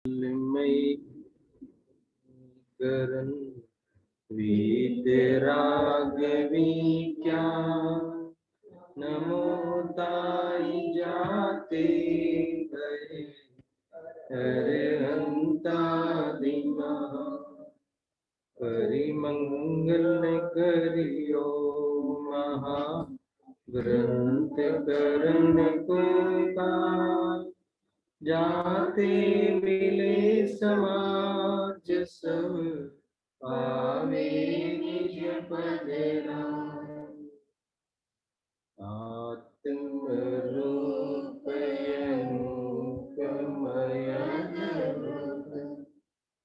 मई करन वीतरागवी क्या नमो ताई जाते गए अरहंता दिमा परिमंगल करियो महा ग्रंथ करण को काल जाते मिले समाज सब पावे निज पद राम आत्म रूप अनुपमय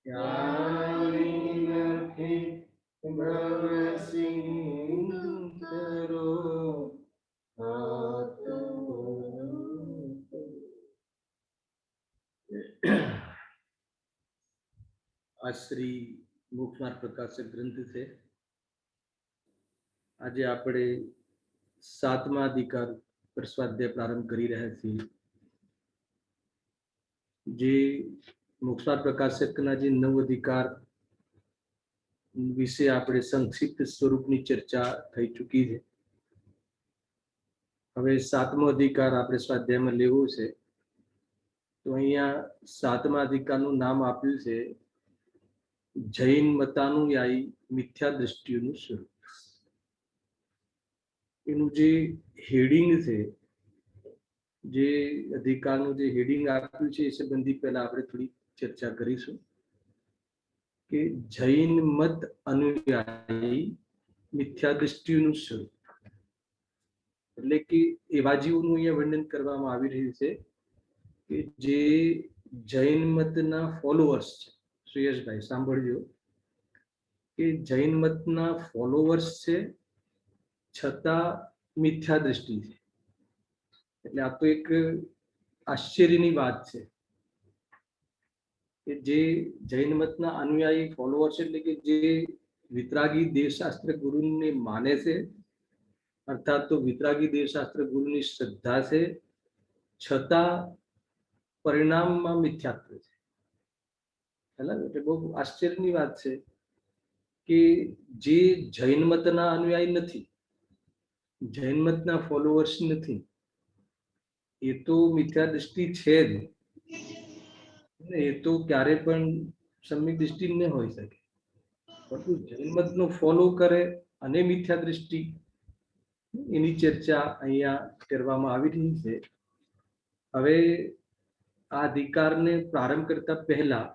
ज्ञानी भव सिंह करो આ શ્રી મોક્ષમાર્ગ પ્રકાશક ગ્રંથ છે. આજે આપણે 7મા અધિકાર પર સ્વાધ્યાય પ્રારંભ કરી રહ્યા છીએ. જે મોક્ષમાર્ગ પ્રકાશકના જે 9 અધિકાર વિશે આપણે સંક્ષિપ્ત સ્વરૂપની ચર્ચા થઈ ચૂકી છે. હવે 7મો અધિકાર આપણે સ્વાધ્યાયમાં લેવો છે. તો અહીંયા 7મા અધિકારનું નામ આપ્યું છે જૈન મતાનુયાયી મિથ્યા દૃષ્ટિનું સ્વરૂપ. એનું જે હેડિંગ છે, જે અધિકારનું જે હેડિંગ આપ્યું છે એ સંબંધી પહેલા આપણે થોડી ચર્ચા કરીશું કે જૈન મત અનુયાયી મિથ્યા દૃષ્ટિનું સ્વરૂપ. એટલે કે એવા જીવોનું અહીંયા વર્ણન કરવામાં આવી રહ્યું છે કે જે જૈન મતના ફોલોઅર્સ છે. સુયશભાઈ સાંભળજો કે જૈન મતના ફોલોઅર્સ છે છતાં મિથ્યા દૃષ્ટિ છે. એટલે આ તો એક આશ્ચર્યની વાત છે કે જે જૈન મતના અનુયાયી ફોલોઅર્સ એટલે કે જે વિતરાગી દેવશાસ્ત્ર ગુરુને માને છે, અર્થાત તો વિતરાગી દેવશાસ્ત્ર ગુરુની શ્રદ્ધા છે, છતાં પરિણામમાં મિથ્યાત્વ છે. એટલે બહુ આશ્ચર્યની વાત છે કે જે જૈન મતના અનુયાયી નથી, જૈન મતના ફોલોઅર્સ નથી, એ તો મિથ્યા દૃષ્ટિ છે જ. એ તો ક્યારે પણ સમ્યક દૃષ્ટિ ન હોઈ શકે. પરંતુ જૈન મતનો ફોલો કરે અને મિથ્યા દૃષ્ટિ, એની ચર્ચા અહીંયા કરવામાં આવી રહી છે. હવે આ અધિકારને પ્રારંભ કરતા પહેલા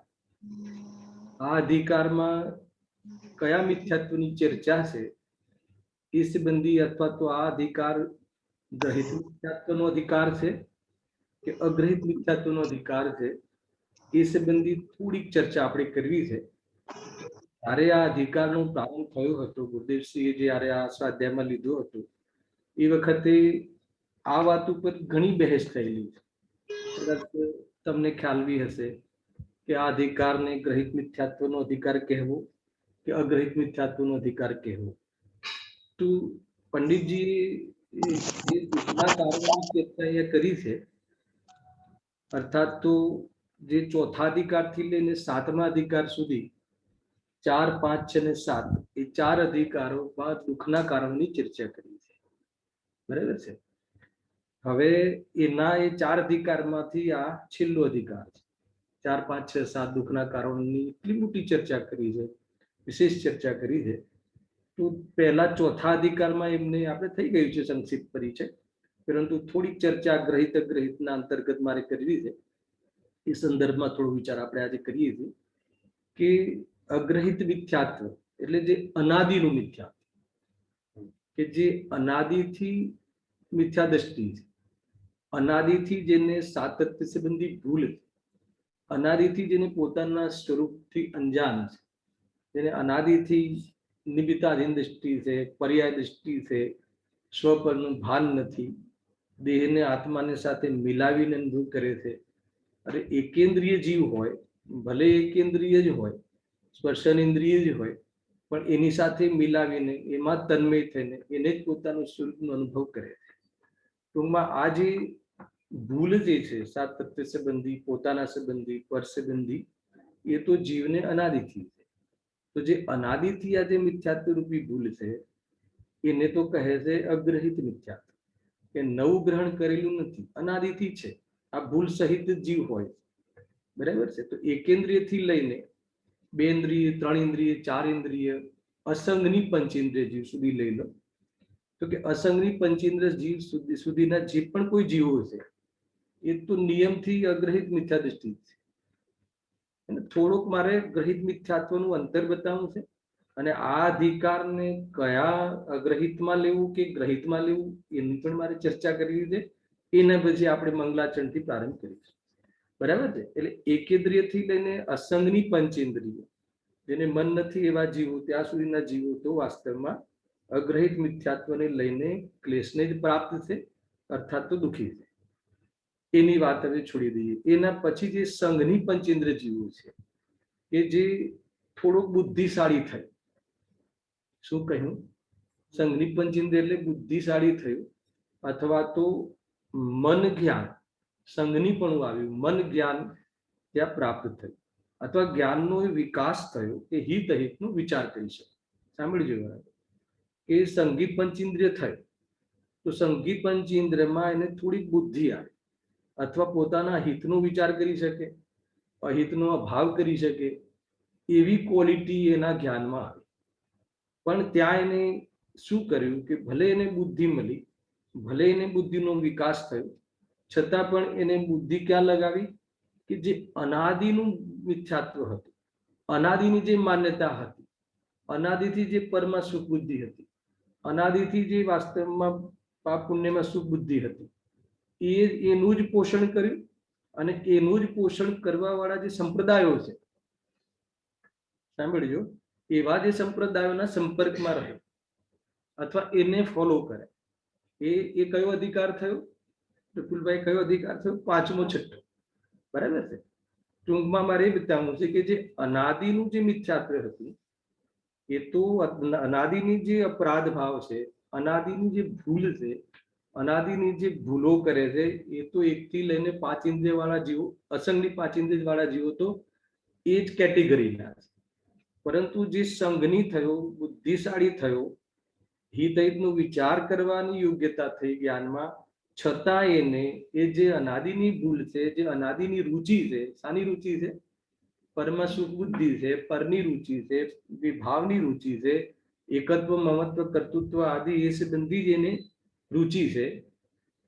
આ અધિકારમાં કયા મિથ્યાત્વની ચર્ચા છે એ સંબંધી, અથવા તો આ અધિકાર ગ્રહિત મિથ્યાત્વનો અધિકાર છે કે અગ્રહિત મિથ્યાત્વનો અધિકાર છે એ સંબંધી થોડીક ચર્ચા આપણે કરવી છે. જ્યારે આ અધિકારનો પ્રારંભ થયો હતો, ગુરુદેવસિંહે જ્યારે આ સ્વાધ્યાયમાં લીધો હતો એ વખતે આ વાત ઉપર ઘણી બહેસ થયેલી છે. તમને ખ્યાલ બી હશે કે આ અધિકારને ગ્રહિત મિથ્યાત્વનો અધિકાર કહેવો કે અગ્રહિત મિથ્યાત્વનો અધિકાર કહેવો. તો પંડિતજી જે દુઃખના કારણોની ચર્ચા અહીંયા કરી છે, અર્થાત તો જે ચોથા અધિકારથી લઈને 7મા અધિકાર સુધી 4, 5, 6 અને 7 એ 4 અધિકારોમાં દુઃખના કારણોની ચર્ચા કરી છે. બરાબર છે. હવે એના એ 4 અધિકારમાંથી આ છેલ્લો અધિકાર છે. 4, 5, 6, 7 દુઃખના કારણોની એટલી મોટી ચર્ચા કરી છે, વિશેષ ચર્ચા કરી છે. તો પહેલા ચોથા અધિકારમાં એમને આપણે થઈ ગયું છે સંક્ષિપ્ત પરિચય, પરંતુ થોડીક ચર્ચા ગ્રહિત અગ્રહિતના અંતર્ગત મારે કરવી છે. એ સંદર્ભમાં થોડો વિચાર આપણે આજે કરીએ છીએ કે અગ્રહિત મિથ્યાત્વ એટલે જે અનાદિનું મિથ્યાત્વ, કે જે અનાદિથી મિથ્યા દ્રષ્ટિ છે, અનાદિથી જેને સાતત્ય સંબંધી ભૂલ છે, અનાદિથી જેને પોતાના સ્વરૂપથી અંજાન છે, જેને અનાદિથી નિમિત્તાધીન દ્રષ્ટિ છે, પર્યાય દ્રષ્ટિ છે, સ્વ પરનું ભાન નથી, દેહને આત્માને સાથે મિલાવીને અનુભવ કરે છે. અરે એકેન્દ્રિય જીવ હોય, ભલે એકેન્દ્રિય જ હોય, સ્પર્શન ઇન્દ્રિય જ હોય, પણ એની સાથે મિલાવીને એમાં તન્મય થઈને એને જ પોતાનું સ્વરૂપનો અનુભવ કરે છે. ટૂંકમાં આ જે ભૂલ જે છે સાત તત્વ સંબંધી, પોતાના સંબંધી, પર સંબંધી, એ તો જીવને અનાદિથી છે. તો જે અનાદિથી આ જે મિથ્યાત્વ રૂપી ભૂલ છે એને તો કહે છે અગ્રહિત મિથ્યાત્વ, કે નવું ગ્રહણ કરેલું નથી, અનાદિથી છે. આ ભૂલ સહિત જીવ હોય, બરાબર છે. તો એકેન્દ્રિયથી લઈને બે ઇન્દ્રિય, ત્રણ ઇન્દ્રિય, ચાર ઇન્દ્રિય, અસંગની પંચેન્દ્રિય જીવ સુધી લઈ લો. તો કે અસંગની પંચેન્દ્રિય જીવ સુધીના જે પણ કોઈ જીવો છે એ તો નિયમથી અગ્રહિત મિથ્યા દૃષ્ટિ છે. અને થોડુંક મારે ગ્રહિત મિથ્યાત્વનું અંતર બતાવવું છે, અને આ અધિકારને કયા અગ્રહિતમાં લેવું કે ગ્રહિતમાં લેવું એની પણ મારે ચર્ચા કરવી છે. એના પછી આપણે મંગલાચરણથી પ્રારંભ કરીશું, બરાબર છે. એટલે એકેન્દ્રિયથી લઈને અસંગની પંચેન્દ્રિય, જેને મન નથી એવા જીવો, ત્યાં સુધીના જીવો તો વાસ્તવમાં અગ્રહિત મિથ્યાત્વને લઈને ક્લેશને જ પ્રાપ્ત છે, અર્થાત તો દુઃખી છે. એની વાત હવે છોડી દઈએ. એના પછી જે સંઘની પંચેન્દ્રિય જીવો છે કે જે થોડોક બુદ્ધિશાળી થયું. શું કહ્યું? સંઘની પંચેન્દ્રિય એટલે બુદ્ધિશાળી થયું, અથવા તો મન જ્ઞાન, સંઘની પણ આવ્યું, મન જ્ઞાન ત્યાં પ્રાપ્ત થયું, અથવા જ્ઞાનનો વિકાસ થયો કે હિત અહિતનો વિચાર કરી શકે. સાંભળજો બરાબર, કે સંગીત પંચેન્દ્રિય થાય તો સંગીત પંચેન્દ્રિયમાં એને થોડીક બુદ્ધિ આવે, અથવા પોતાના હિતનો વિચાર કરી શકે, અહિતનો અભાવ કરી શકે, એવી ક્વોલિટી એના જ્ઞાનમાં આવે. પણ ત્યાં એને શું કર્યું કે ભલે એને બુદ્ધિ મળી, ભલે એને બુદ્ધિનો વિકાસ થયો, છતાં પણ એને બુદ્ધિ ક્યાં લગાવી કે જે અનાદિનું મિથ્યાત્વ હતું, અનાદિની જે માન્યતા હતી, અનાદિથી જે પરમાં સુખ બુદ્ધિ હતી, અનાદિથી જે વાસ્તવમાં પાપ પુણ્યમાં સુખ બુદ્ધિ હતી, એનું જ પોષણ કર્યું. અને એનું જ પોષણ કરવા વાળા જે સંપ્રદાયો છે, સાંભળજો, એવા જે સંપ્રદાયોના સંપર્કમાં રહે અથવા એને ફોલો કરે, એ કયો અધિકાર થયો પ્રફુલભાઈ? કયો અધિકાર થયો? પાંચમો, છઠ્ઠો, બરાબર છે. ટૂંકમાં મારે એ બતાવવું છે કે જે અનાદિનું જે મિથ્યાત્વ હતું એ તો અનાદિની જે અપરાધ ભાવ છે, અનાદિની જે ભૂલ છે, અનાદિની જે ભૂલો કરે છે, એ તો એકથી લઈને પાંચ ઇન્દ્રિય વાળા જીવો, અસંગની પાંચ ઇન્દ્રિય વાળા જીવો તો એ જ કેટેગરીના છે. પરંતુ જે સંઘની થયો, બુદ્ધિશાળી થયો, હિત અહિતનો વિચાર કરવાની યોગ્યતા થઈ જ્ઞાનમાં, છતાં એને એ જે અનાદિની ભૂલ છે, જે અનાદિની રુચિ છે, શાની રુચિ છે? પરમ સુખ બુદ્ધિ છે, પરની રુચિ છે, વિભાવની રુચિ છે, એકત્વ, મમત્વ, કર્તૃત્વ આદિ એ સંબંધી જેને રુચિ છે,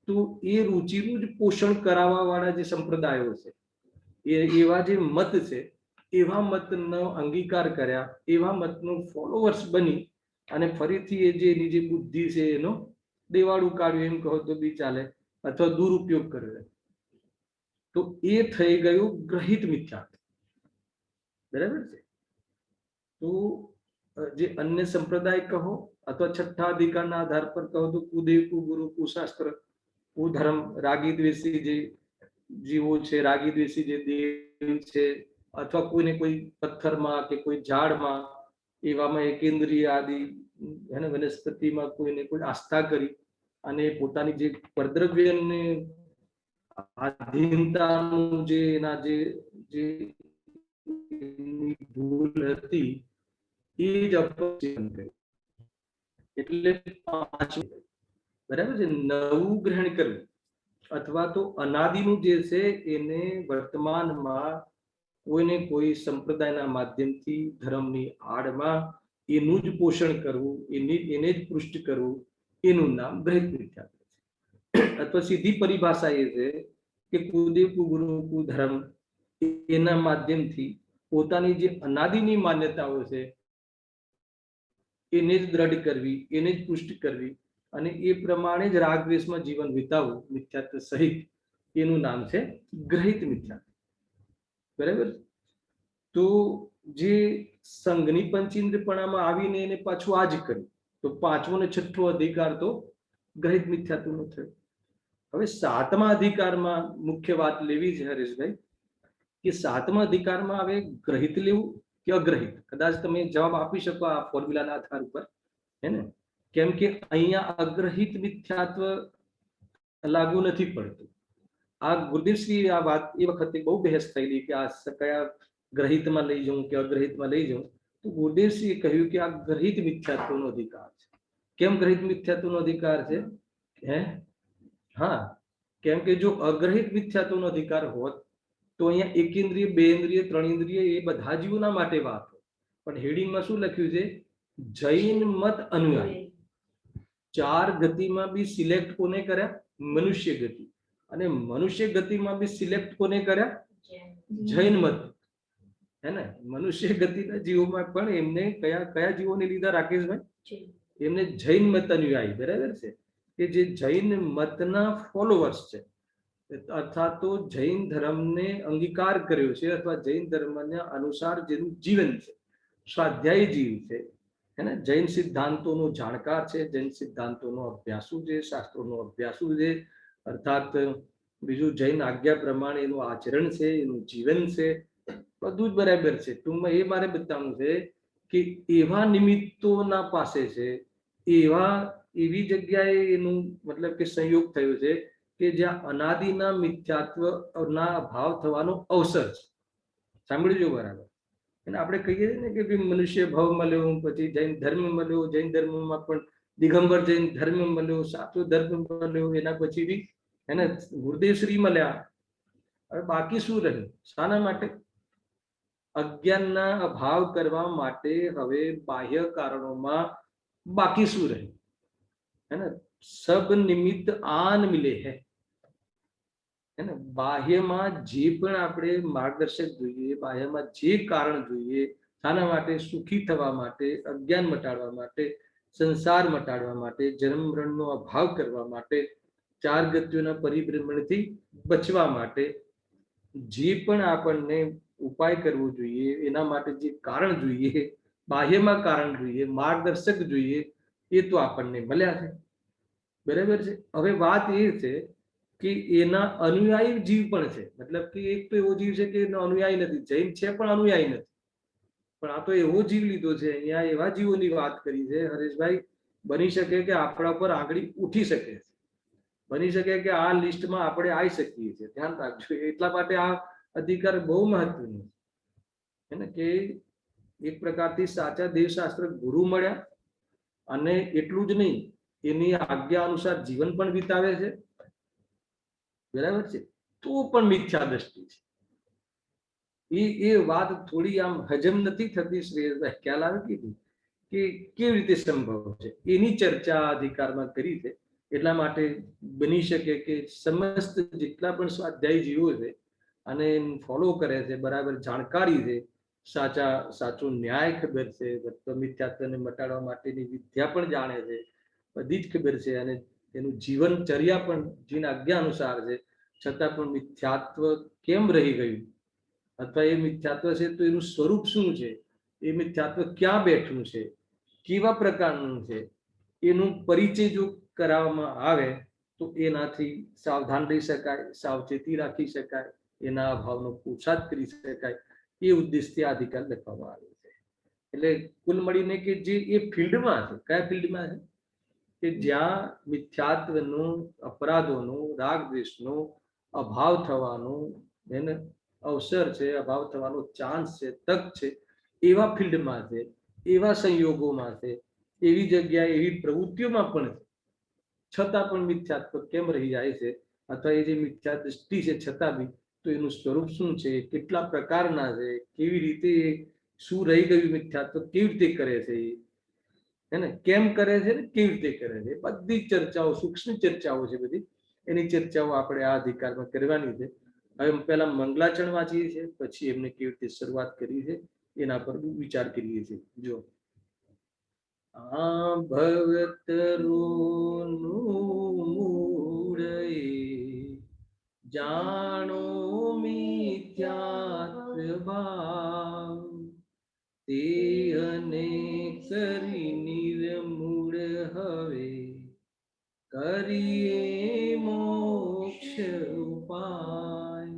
તો એ રુચિનું જ પોષણ કરાવવા વાળા જે સંપ્રદાયો છે, એવા જે મત છે, એવા મતનો અંગીકાર કર્યા, એવા મતનો ફોલોવર્સ બની અને ફરીથી એ જે એની જે બુદ્ધિ છે એનો દેવાળું કાઢ્યું એમ કહો તો બી ચાલે, અથવા દુરુપયોગ કર્યો, તો એ થઈ ગયું ગ્રહિત મિથ્યાત્વ, બરાબર છે. તો જે અન્ય સંપ્રદાય કહો અથવા છઠ્ઠા અધિકારના આધાર પર કહો તો કુદેવ, કુગુરુ, કુશાસ્ત્ર, કુધર્મ, રાગી દ્વેષી જે જીવો છે, રાગી દ્વેષી જે દેવ છે, અથવા કોઈને કોઈ પથ્થરમાં કે કોઈ ઝાડમાં એવામાં એકેન્દ્રિય આદિ વનસ્પતિમાં કોઈને કોઈ આસ્થા કરી અને પોતાની જે પરદ્રવ્યને આધીનતાનું જે એના જે ભૂલ હતી એ જ અપચિંતન કર્યું. એટલે બરાબર છે. નવું ગ્રહણ કરવું અથવા તો અનાદિનું જે છે એને વર્તમાનમાં કોઈને કોઈ સંપ્રદાયના માધ્યમથી ધર્મની આડમાં એનું જ પોષણ કરવું, એને જ પુષ્ટ કરવું, એનું નામ ગ્રહિત મિથ્યાત્વ છે. અથવા સીધી પરિભાષા એ છે કે કુદેવ, કુગુરુ, કુધર્મ એના માધ્યમથી પોતાની જે અનાદિની માન્યતાઓ છે એને જ દ્રઢ કરવી, એને જ પુષ્ટ કરવી, અને એ પ્રમાણે જ રાગદ્વેષમાં જીવન વિતાવવું મિથ્યાત્વ સહિત, એનું નામ છે ગ્રહિત મિથ્યાત્વ, બરાબર. તો જે સંઘની પંચેન્દ્રિયપણામાં આવીને એને પાછું આ જ કર્યું, તો પાંચમો ને છઠ્ઠો અધિકાર તો ગ્રહિત મિથ્યાત્વનો થયો. હવે સાતમા અધિકારમાં મુખ્ય વાત લેવી છે હરેશભાઈ, કે સાતમા અધિકારમાં હવે ગ્રહિત લેવું કે અગ્રહિત? કદાચ તમે જવાબ આપી શકો આ ફોર્મ્યુલાના આધાર ઉપર, હે ને? કેમ કે અહીંયા અગ્રહિત મિથ્યાત્વ લાગુ નથી પડતું, આ ગુરુદેવશ્રી આ વાત એ વખતે બહુ બહેસ થયેલી કે આ કયા ગ્રહિતમાં લઈ જાઉં કે અગ્રહિતમાં લઈ જાઉં, તો ગુરુદેવશ્રીએ કહ્યું કે આ ગ્રહિત મિથ્યાત્વનો અધિકાર છે. કેમ ગ્રહિત મિથ્યાત્વનો અધિકાર છે? હે હા, કેમ કે જો અગ્રહિત મિથ્યાત્વનો અધિકાર હોત તો અહીંયા એકેન્દ્રિય, બે ઇન્દ્રિય, ત્રણ ઇન્દ્રિય એ બધા જીવોના માટે વાત હોય. પણ હેડિંગમાં શું લખ્યું છે? જૈન મત અનુયાયી. ચાર ગતિમાં બી સિલેક્ટ કોને કર્યા? મનુષ્ય ગતિ. અને મનુષ્ય ગતિમાં બી સિલેક્ટ કોને કર્યા? જૈન મત. હે ને? મનુષ્ય ગતિના જીવોમાં પણ એમને કયા કયા જીવોને લીધા રાકેશભાઈ? એમને જૈન મત અનુયાયી, બરાબર છે, કે જે જૈન મતના ફોલોવર્સ છે, અર્થાત તો જૈન ધર્મને અંગીકાર કર્યો છે અથવા જૈન ધર્મના અનુસાર જેનું જીવન છે, સ્વાધ્યાયી જીવ છે, હે ને? જૈન સિદ્ધાંતોનો જાણકાર છે, જૈન સિદ્ધાંતોનો અભ્યાસુ છે, શાસ્ત્રોનો અભ્યાસુ છે, અર્થાત બીજું જૈન આજ્ઞા પ્રમાણે એનું આચરણ છે, એનું જીવન છે, બધું જ બરાબર છે. ટૂંકમાં એ મારે બતાવવું છે કે એવા નિમિત્તોના પાસે છે, એવી જગ્યાએ એનું મતલબ કે સંયોગ થયો છે કે જ્યાં અનાદિના મિથ્યાત્વના અભાવ થવાનો અવસર છે. સાંભળજો બરાબર. અને આપણે કહીએ છીએ ને કે મનુષ્ય ભાવ મળ્યો, પછી જૈન ધર્મ મળ્યો, જૈન ધર્મમાં પણ દિગંબર જૈન ધર્મ મળ્યો, સાચો ધર્મ મળ્યો, એના પછી બી એને ગુરુદેવશ્રી મળ્યા. હવે બાકી શું રહ્યું? શાના માટે? અજ્ઞાનના અભાવ કરવા માટે હવે બાહ્ય કારણોમાં બાકી શું રહ્યું? है ना? सब निमित्त आन मिले है ને? બાહ્યમાં જે પણ આપણે માર્ગદર્શક જોઈએ, બાહ્યમાં જે કારણ જોઈએ, શાના માટે? સુખી થવા માટે, અજ્ઞાન મટાડવા માટે, સંસાર મટાડવા માટે, જન્મ મરણનો અભાવ કરવા માટે, ચાર ગતિઓના પરિભ્રમણથી બચવા માટે, જે પણ આપણને ઉપાય કરવો જોઈએ, એના માટે જે કારણ જોઈએ, બાહ્યમાં કારણ જોઈએ, માર્ગદર્શક જોઈએ, એ તો આપણને મળ્યા છે, બરાબર છે. હવે વાત એ છે કે એના અનુયાયી જીવ પણ છે. મતલબ કે એક તો એવો જીવ છે કે એનો અનુયાયી નથી, જૈન છે પણ અનુયાયી નથી. પણ આ તો એવો જીવ લીધો છે, અહીંયા એવા જીવોની વાત કરી છે હરેશભાઈ, બની શકે કે આપણા પર આંગળી ઉઠી શકે છે, બની શકે કે આ લિસ્ટમાં આપણે આવી શકીએ છીએ. ધ્યાન રાખજો. એટલા માટે આ અધિકાર બહુ મહત્વનો છે ને, કે એક પ્રકારથી સાચા દેવશાસ્ત્ર ગુરુ મળ્યા, અને એટલું જ નહીં, એની આજ્ઞા અનુસાર જીવન પણ વિતાવે છે, બરાબર છે, તો પણ મિથ્યા દ્રષ્ટિ છે. એ વાત થોડી આમ હજમ નથી થતી શ્રેયસભાઈ, ખ્યાલ આવે કીધું કે કેવી રીતે સંભવ છે? એની ચર્ચા અધિકારમાં કરી છે. એટલા માટે બની શકે કે સમસ્ત જેટલા પણ સ્વાધ્યાયી જીવો છે અને ફોલો કરે છે, બરાબર જાણકારી છે, સાચો ન્યાય ખબર છે, મિથ્યાત્વને મટાડવા માટેની વિદ્યા પણ જાણે છે, બધી જ ખબર છે, અને એનું જીવનચર્યા પણ જીન આજ્ઞા અનુસાર છે, છતાં પણ મિથ્યાત્વ કેમ રહી ગયું, અથવા એ મિથ્યાત્વ છે તો એનું સ્વરૂપ શું છે, એ મિથ્યાત્વ ક્યાં બેઠું છે, કેવા પ્રકારનું છે, એનું પરિચય જો કરાવવામાં આવે તો એનાથી સાવધાન રહી શકાય, સાવચેતી રાખી શકાય, એના અભાવનો પુરુષાર્થ કરી શકાય. એ ઉદ્દેશથી આ અધિકાર લખવામાં આવ્યો છે. એટલે કુલ મળીને કે જે એ ફિલ્ડમાં છે, કયા ફિલ્ડમાં છે કે જ્યાં મિથ્યાત્વનો, અપરાધોનો, રાગ દ્વેષનો અભાવ થવાનો એને અવસર છે, અભાવ થવાનો ચાન્સ છે, તક છે, એવા ફિલ્ડમાં છે, એવા સંયોગોમાં છે, એવી જગ્યાએ, એવી પ્રવૃત્તિઓમાં પણ છે, છતાં પણ મિથ્યાત્વ કેમ રહી જાય છે, અથવા એ જે મિથ્યા દ્રષ્ટિ છે છતાં બી, તો એનું સ્વરૂપ શું છે, કેટલા પ્રકારના છે, કેવી રીતે, શું રહી ગયું મિથ્યાત્વ, કેવી રીતે કરે છે, હે ને, કેમ કરે છે ને કેવી રીતે કરે છે, બધી ચર્ચાઓ, સૂક્ષ્મ ચર્ચાઓ છે બધી, એની ચર્ચાઓ આપણે આ અધિકારમાં કરવાની છે. હવે પહેલા મંગલાચરણ વાંચીએ છીએ, પછી એમને કેવી રીતે શરૂઆત કરી છે એના પર વિચાર કરીએ છીએ. જો આ ભવતરુનું મૂળ જાણો મિથ્યાત્વ ભાવ, તે અનેક કરી નિર્મૂળ હવે કરીએ મોક્ષ ઉપાય.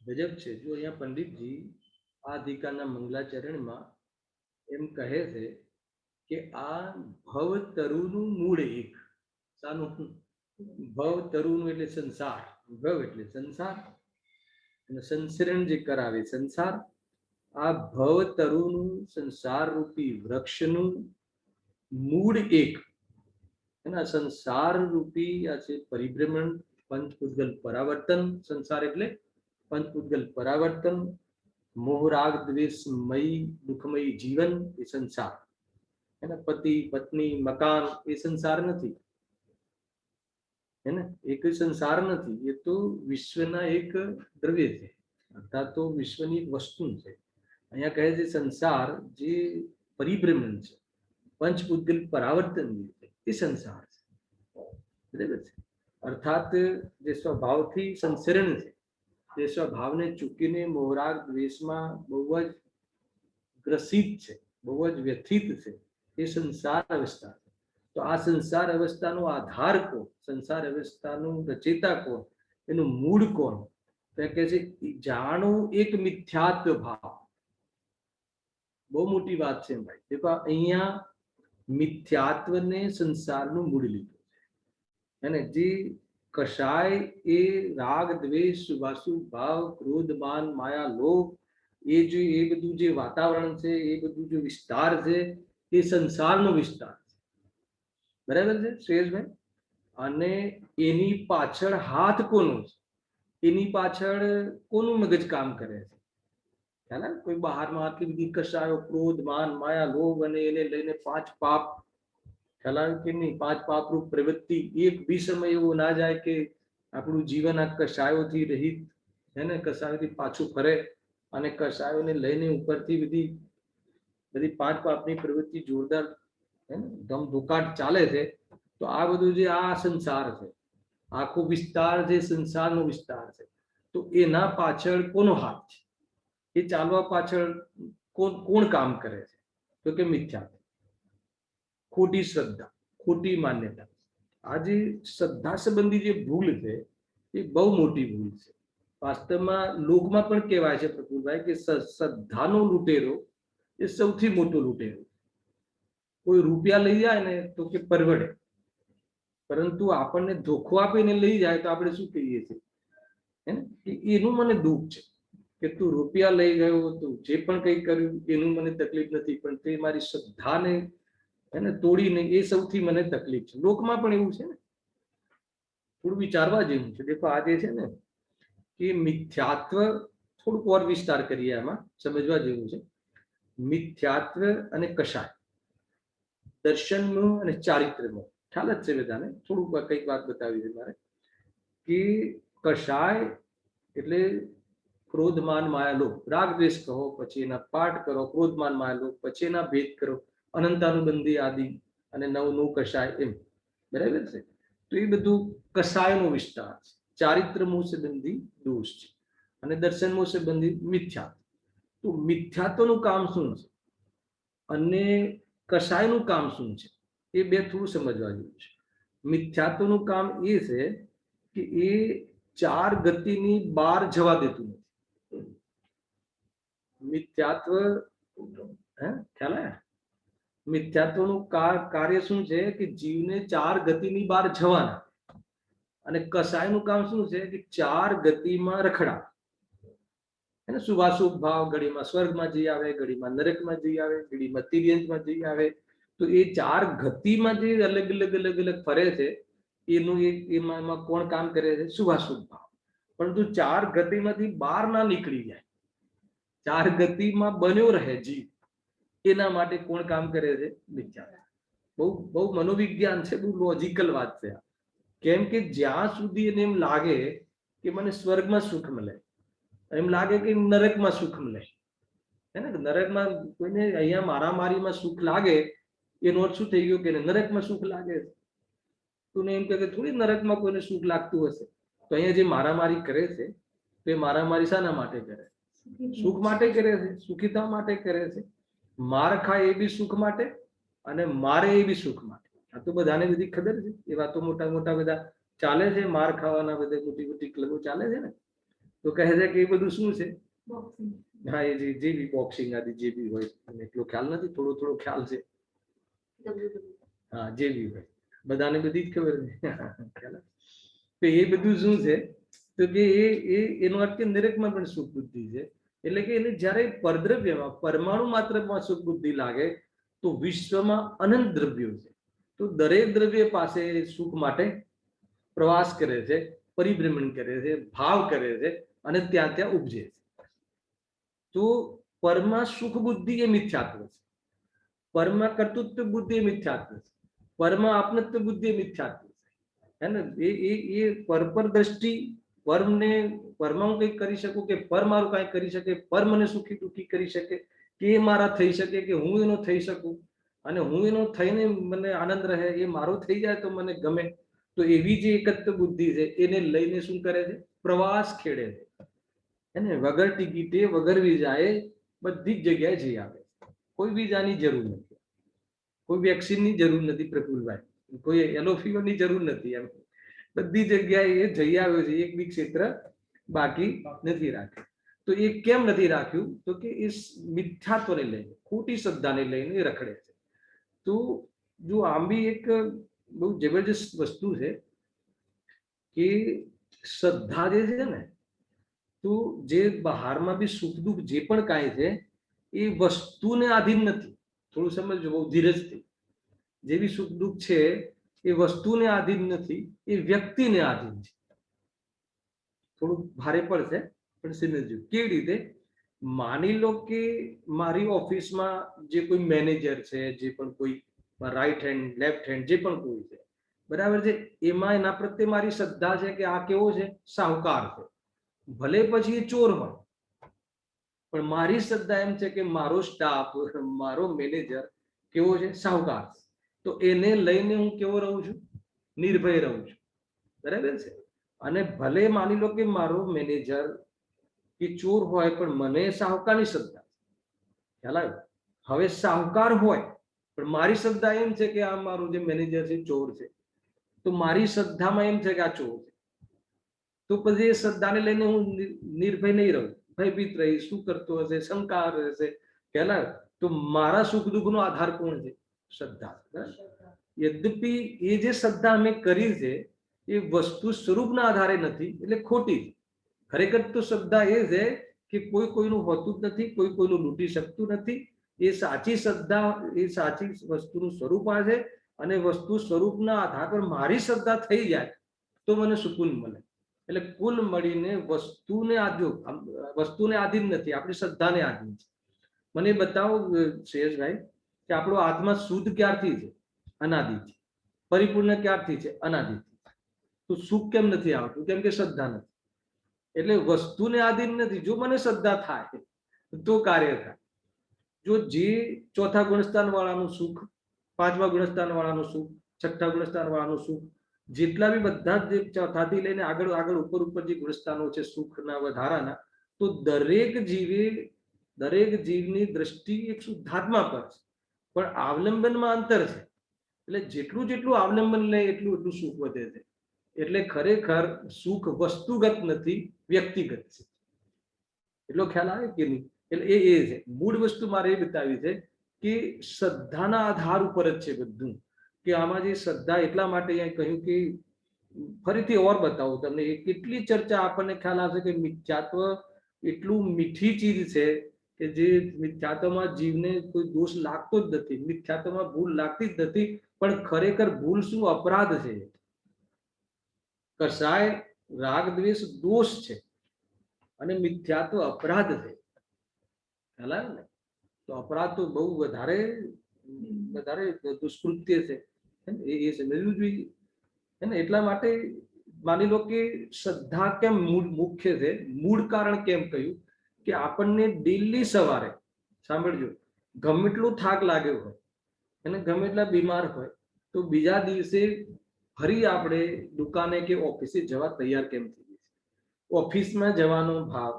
ગજબ છે. જો અહીંયા પંડિતજી આ અધિકારના મંગલાચરણમાં એમ કહે છે કે આ ભવતરુનું મૂળ એક, શાનું? ભવતરુનું એટલે સંસાર, ભવ એટલે સંસાર અને સંસરણ જે કરાવે સંસાર. આ ભવ તરુનું સંસાર રૂપી વૃક્ષનું મૂળ એક એના સંસાર રૂપી આ છે પરિભ્રમણ પંચપૂતગલ પરાવર્તન. સંસાર એટલે પંચપૂતગલ પરાવર્તન, મોહરાગ દ્વેષમય દુઃખમય જીવન એ સંસાર. એના પતિ પત્ની મકાન એ સંસાર નથી, है ना, एक संसार नहीं, ये तो विश्वना एक द्रव्य है, अर्थात तो विश्वनी एक वस्तु है. અહીંયા કહે છે સંસાર જે પરિભ્રમણ છે, પંચભૂતગલ પરાવર્તન છે, એ સંસાર છે. બરાબર છે. અર્થાત જે સ્વભાવથી સંસરણ છે, જે સ્વભાવને ચૂકીને મોહરાગ દ્વેષમાં બહુ જ ગ્રસિત છે, બહુ જ વ્યથિત છે, એ સંસાર અવસ્થા છે. તો આ સંસાર અવસ્થાનો આધાર કોણ, સંસાર અવસ્થાનું રચેતા કોણ, એનું મૂળ કોણ? તો કહે છે જાણો એક મિથ્યાત્વ ભાવ. બહુ મોટી વાત છે ભાઈ. દેખો અહીંયા મિથ્યાત્વને સંસારનું મૂળ લીધું છે. અને જે કશાય એ રાગ દ્વેષ વાસુ ભાવ ક્રોધ માન માયા લોભ એ જે એ બધું જે વાતાવરણ છે, એ બધું જે વિસ્તાર છે, એ સંસારનો વિસ્તાર છે. બરાબર છે શ્રેયસભાઈ? અને એની પાછળ હાથ કોનો છે, એની પાછળ કોનું મગજ કામ કરે છે? ખ્યાલ આવે? કોઈ બહારમાં આટલી બધી કશાયો ક્રોધ માન માયા લોભ અને એને લઈને 5 પાપ, ખ્યાલ આવે કે નહીં? 5 પાપરૂપ પ્રવૃત્તિ. એક બી સમય એવો ના જાય કે આપણું જીવન આ કશાયોથી રહિત, હે ને, કશાયોથી પાછું ફરે અને કશાયોને લઈને ઉપરથી બધી 5 પાપની પ્રવૃત્તિ જોરદાર ધમધોકાટ ચાલે છે. તો આ બધું જે આ સંસાર છે, આખો વિસ્તાર જે સંસારનો વિસ્તાર છે, તો એના પાછળ કોનો હાથ છે? એ ચાલવા પાછળ કોણ કામ કરે છે? તો કે મિથ્યા, ખોટી શ્રદ્ધા, ખોટી માન્યતા. આ જે શ્રદ્ધા સંબંધી જે ભૂલ છે, એ બહુ મોટી ભૂલ છે. વાસ્તવમાં લોકમાં પણ કહેવાય છે પ્રફુલભાઈ કે શ્રદ્ધાનો લૂંટેરો એ સૌથી મોટો લૂંટેરો. કોઈ રૂપિયા લઈ જાય ને તો કે પરવડે, પરંતુ આપણને ધોખો આપીને લઈ જાય તો આપણે શું કહીએ છીએ? એનું મને દુઃખ છે કે તું રૂપિયા લઈ ગયો, તું જે પણ કંઈ કર્યું એનું મને તકલીફ નથી, પણ તે મારી શ્રદ્ધાને એને તોડીને એ સૌથી મને તકલીફ છે. લોકમાં પણ એવું છે ને, થોડું વિચારવા જેવું છે. દેખો આ જે છે ને કે મિથ્યાત્વ, થોડુંક ઓર વિસ્તાર કરીએ આમાં, સમજવા જેવું છે. મિથ્યાત્વ અને કશાય, દર્શનનું અને ચારિત્રનું ખ્યાલ જ છે બધાને. થોડુંક કંઈક વાત બતાવી છે મારે કે કશાય એટલે ક્રોધ માન માયા લોભ, રાગ દ્વેષ કહો, પછી એના પાઠ કરો, ક્રોધ માન માયા લોભ, પછી એના ભેદ કરો, અનંતાનુબંધી આદિ અને નવનું કશાય, એમ. બરાબર છે? તો એ બધું કશાયનો વિસ્તાર છે. ચારિત્રમો સંબંધી દોષ છે અને દર્શનમો સંબંધી મિથ્યા. તો મિથ્યાત્વનું કામ શું છે અને કશાયનું કામ શું છે, એ બે થોડું સમજવા જેવું છે. મિથ્યાત્વનું કામ એ છે કે એ 4 ગતિની બહાર જવા દેતું નથી. મિથ્યાત્વ, હે ખ્યાલ આવે? મિથ્યાત્વનું કાર્ય શું છે કે જીવને 4 ગતિની બહાર જવાના. અને કશાયનું કામ શું છે કે 4 ગતિમાં રખડા. એને શુભાશુભ ભાવ, ઘડીમાં સ્વર્ગમાં જઈ આવે, ઘડીમાં નરકમાં જઈ આવે, ઘડીમાં તિર્યંતમાં જઈ આવે. તો એ 4 ગતિમાં જે અલગ અલગ અલગ અલગ ફરે છે, એનું એમાં કોણ કામ કરે છે? શુભાશુભ ભાવ. પરંતુ 4 ગતિમાંથી બહાર ના નીકળી જાય, 4 ગતિમાં બન્યો રહે જીવ, એના માટે કોણ કામ કરે છે? મિથ્યા. બહુ બહુ મનોવિજ્ઞાન છે, બહુ લોજિકલ વાત છે. કેમ કે જ્યાં સુધી એને એમ લાગે કે મને સ્વર્ગમાં સુખ મળે, એમ લાગે કે નરકમાં સુખ મળે, હે ને, નરકમાં કોઈને અહીંયા મારામારીમાં સુખ લાગે, એનો અર્થ શું થઈ ગયો કે નરકમાં સુખ લાગે. તું એમ કે થોડી નરકમાં કોઈને સુખ લાગતું હશે. તો અહીંયા જે મારામારી કરે છે, તો એ મારામારી શાના માટે કરે? સુખ માટે કરે છે, સુખીતા માટે કરે છે. માર ખાય એ બી સુખ માટે અને મારે એ બી સુખ માટે. આ તો બધાને બધી ખબર છે. એ વાતો મોટા મોટા બધા ચાલે છે, માર ખાવાના બધા મોટી મોટી ક્લબો ચાલે છે ને. તો કહે છે કે એ બધું શું છે? હા, એ જે બી બોક્સિંગ આદિ જે બી હોય, એટલો ખ્યાલ નથી, થોડો થોડો ખ્યાલ છે. હા, જે બી હોય, બધાને બધી જ ખબર છે. તો એ બધું શું છે તો કે એનો અર્થ કે દરેકમાં પણ સુખ બુદ્ધિ છે. એટલે કે એને જ્યારે પરદ્રવ્યમાં પરમાણુ માત્રમાં સુખ બુદ્ધિ લાગે તો વિશ્વમાં અનંત દ્રવ્યો છે. તો દરેક દ્રવ્ય પાસે સુખ માટે પ્રવાસ કરે છે, પરિભ્રમણ કરે છે, ભાવ કરે છે અને ત્યાં ત્યાં ઉપજે છે. તો પરમાં સુખ બુદ્ધિ એ મિથ્યાત્વ છે, પરમાં કર્તૃત્વ બુદ્ધિ એ મિથ્યાત્વ છે, પરમાં આપનત્વ બુદ્ધિ એ મિથ્યાત્વ છે. है ना, એ પર દ્રષ્ટિ પરમને પરમાં હું કંઈક કરી શકું કે પર મારું કાંઈ કરી શકે, પર મને સુખી દુઃખી કરી શકે, કે એ મારા થઈ શકે, કે હું એનો થઈ શકું અને હું એનો થઈને મને આનંદ રહે, એ મારો થઈ જાય તો મને ગમે. તો એવી જે એકત્વ બુદ્ધિ છે એને લઈને શું કરે છે? પ્રવાસ ખેડે છે. એને વગર ટિકિટે વગર વિઝાએ બધી જ જગ્યાએ જઈ આવે. કોઈ વિઝાની જરૂર નથી, કોઈ વેક્સિનની જરૂર નથી પ્રફુલભાઈ, કોઈ યલો ફીવરની જરૂર નથી. એમ બધી જગ્યાએ એ જઈ આવ્યો છે, એક બી ક્ષેત્ર બાકી નથી રાખ્યું. તો એ કેમ નથી રાખ્યું? તો કે એ મિથ્યાત્વને લઈને, ખોટી શ્રદ્ધાને લઈને એ રખડે છે. તો જો આમ બી એક બહુ જબરજસ્ત વસ્તુ છે કે શ્રદ્ધા જે છે ને, તો જે બહારમાં બી સુખ દુઃખ જે પણ કાંઈ છે એ વસ્તુને આધીન નથી. થોડું સમજો બહુ ધીરજથી. જે બી સુખ દુઃખ છે એ વસ્તુને આધીન નથી, એ વ્યક્તિને આધીન છે. થોડું ભારે પડશે પણ સમજજો કેવી રીતે. માની લો કે મારી ઓફિસમાં જે કોઈ મેનેજર છે, જે પણ કોઈ રાઈટ હેન્ડ લેફ્ટ હેન્ડ જે પણ કોઈ છે, બરાબર છે, એમાં એના પ્રત્યે મારી શ્રદ્ધા છે કે આ કેવો છે? સાહુકાર છે. ભલે પછી એ ચોર હોય, પણ મારી શ્રદ્ધા એમ છે કે મારો સ્ટાફ, મારો મેનેજર કેવો છે? સાહુકાર. તો એને લઈને હું કેવો રહું છું? નિર્ભય રહું છું. બરાબર છે. અને ભલે માની લો કે મારો મેનેજર એ ચોર હોય, પણ મને સાહુકારની શ્રદ્ધા. ખ્યાલ આવ્યો? હવે સાહુકાર હોય પણ મારી શ્રદ્ધા એમ છે કે આ મારું જે મેનેજર છે ચોર છે, તો મારી શ્રદ્ધામાં એમ છે કે આ ચોર છે. તો પછી એ શ્રદ્ધાને લઈને હું નિર્ભય નહીં રહું, ભયભીત રહીશ, શું કરતો હશે, શંકા રહેશે. ખ્યાલ આવ્યો? તો મારા સુખ દુઃખનો આધાર કોણ છે? શ્રદ્ધા. યદ્યપિ એ જે શ્રદ્ધા અમે કરી છે એ વસ્તુ સ્વરૂપના આધારે નથી, એટલે ખોટી. ખરેખર તો શ્રદ્ધા એ છે કે કોઈ કોઈનું હોતું જ નથી, કોઈ કોઈનું લૂંટી શકતું નથી. એ સાચી શ્રદ્ધા, એ સાચી વસ્તુનું સ્વરૂપ આ છે. અને વસ્તુ સ્વરૂપના આધાર પર મારી શ્રદ્ધા થઈ જાય તો મને સુકૂન મળે. એટલે કુલ મળીને વસ્તુને આધીન નથી, આપણી શ્રદ્ધાને આધીન છે. મને બતાવો શ્રેયસભાઈ કે આપણો આત્મા શુદ્ધ ક્યારથી છે? અનાદિથી. પરિપૂર્ણ ક્યારથી છે? અનાદિથી. તો સુખ કેમ નથી આવતું? કેમ કે શ્રદ્ધા નથી. એટલે વસ્તુને આધીન નથી. જો મને શ્રદ્ધા થાય તો કાર્ય થાય. જો જે ચોથા ગુણસ્થાન વાળાનું સુખ, પાંચમા ગુણસ્થાન વાળાનું સુખ, છઠ્ઠા ગુણસ્થાન વાળાનું સુખ, જેટલા બી બધા જ ચોથાથી લઈને આગળ આગળ ઉપર ઉપર જે ગુણસ્થાનો છે સુખના વધારાના, તો દરેક જીવની દ્રષ્ટિ એક શુદ્ધાત્મા પર છે, પણ અવલંબનમાં અંતર છે. એટલે જેટલું જેટલું અવલંબન લે એટલું એટલું સુખ વધે છે. એટલે ખરેખર સુખ વસ્તુગત નથી, વ્યક્તિગત છે. એટલો ખ્યાલ આવે કે નહીં? એટલે એ છે મૂળ વસ્તુ. મારે એ બતાવી છે કે શ્રદ્ધાના આધાર ઉપર જ છે બધું. કે આમાં જે શ્રદ્ધા, એટલા માટે અહીંયા કહ્યું કે ફરીથી ઓર બતાવું તમને, કેટલી ચર્ચા આપણને ખ્યાલ આવશે કે મિથ્યાત્વ એટલું મીઠી ચીજ છે કે જે મિથ્યાત્વમાં જીવને કોઈ દોષ લાગતો જ નથી, મિથ્યાત્વમાં ભૂલ લાગતી જ નથી. પણ ખરેખર ભૂલ શું? અપરાધ છે. કસાય રાગ દ્વેષ દોષ છે અને મિથ્યાત્વ અપરાધ છે. ખ્યાલ આવે ને? તો અપરાધ તો બહુ વધારે દુષ્કૃત્ય છે, એ સમજવું જોઈએ. એટલા માટે માની લો કે શ્રદ્ધા કેમ મુખ્ય છે, મૂળ કારણ કેમ કહ્યું કે આપણને ડેલી સવારે, સાંભળજો, ગમે એટલો થાક લાગ્યો હોય અને ગમે એટલા બીમાર હોય, તો બીજા દિવસે ફરી આપણે દુકાને કે ઓફિસે જવા તૈયાર કેમ થઈએ? ઓફિસમાં જવાનો ભાવ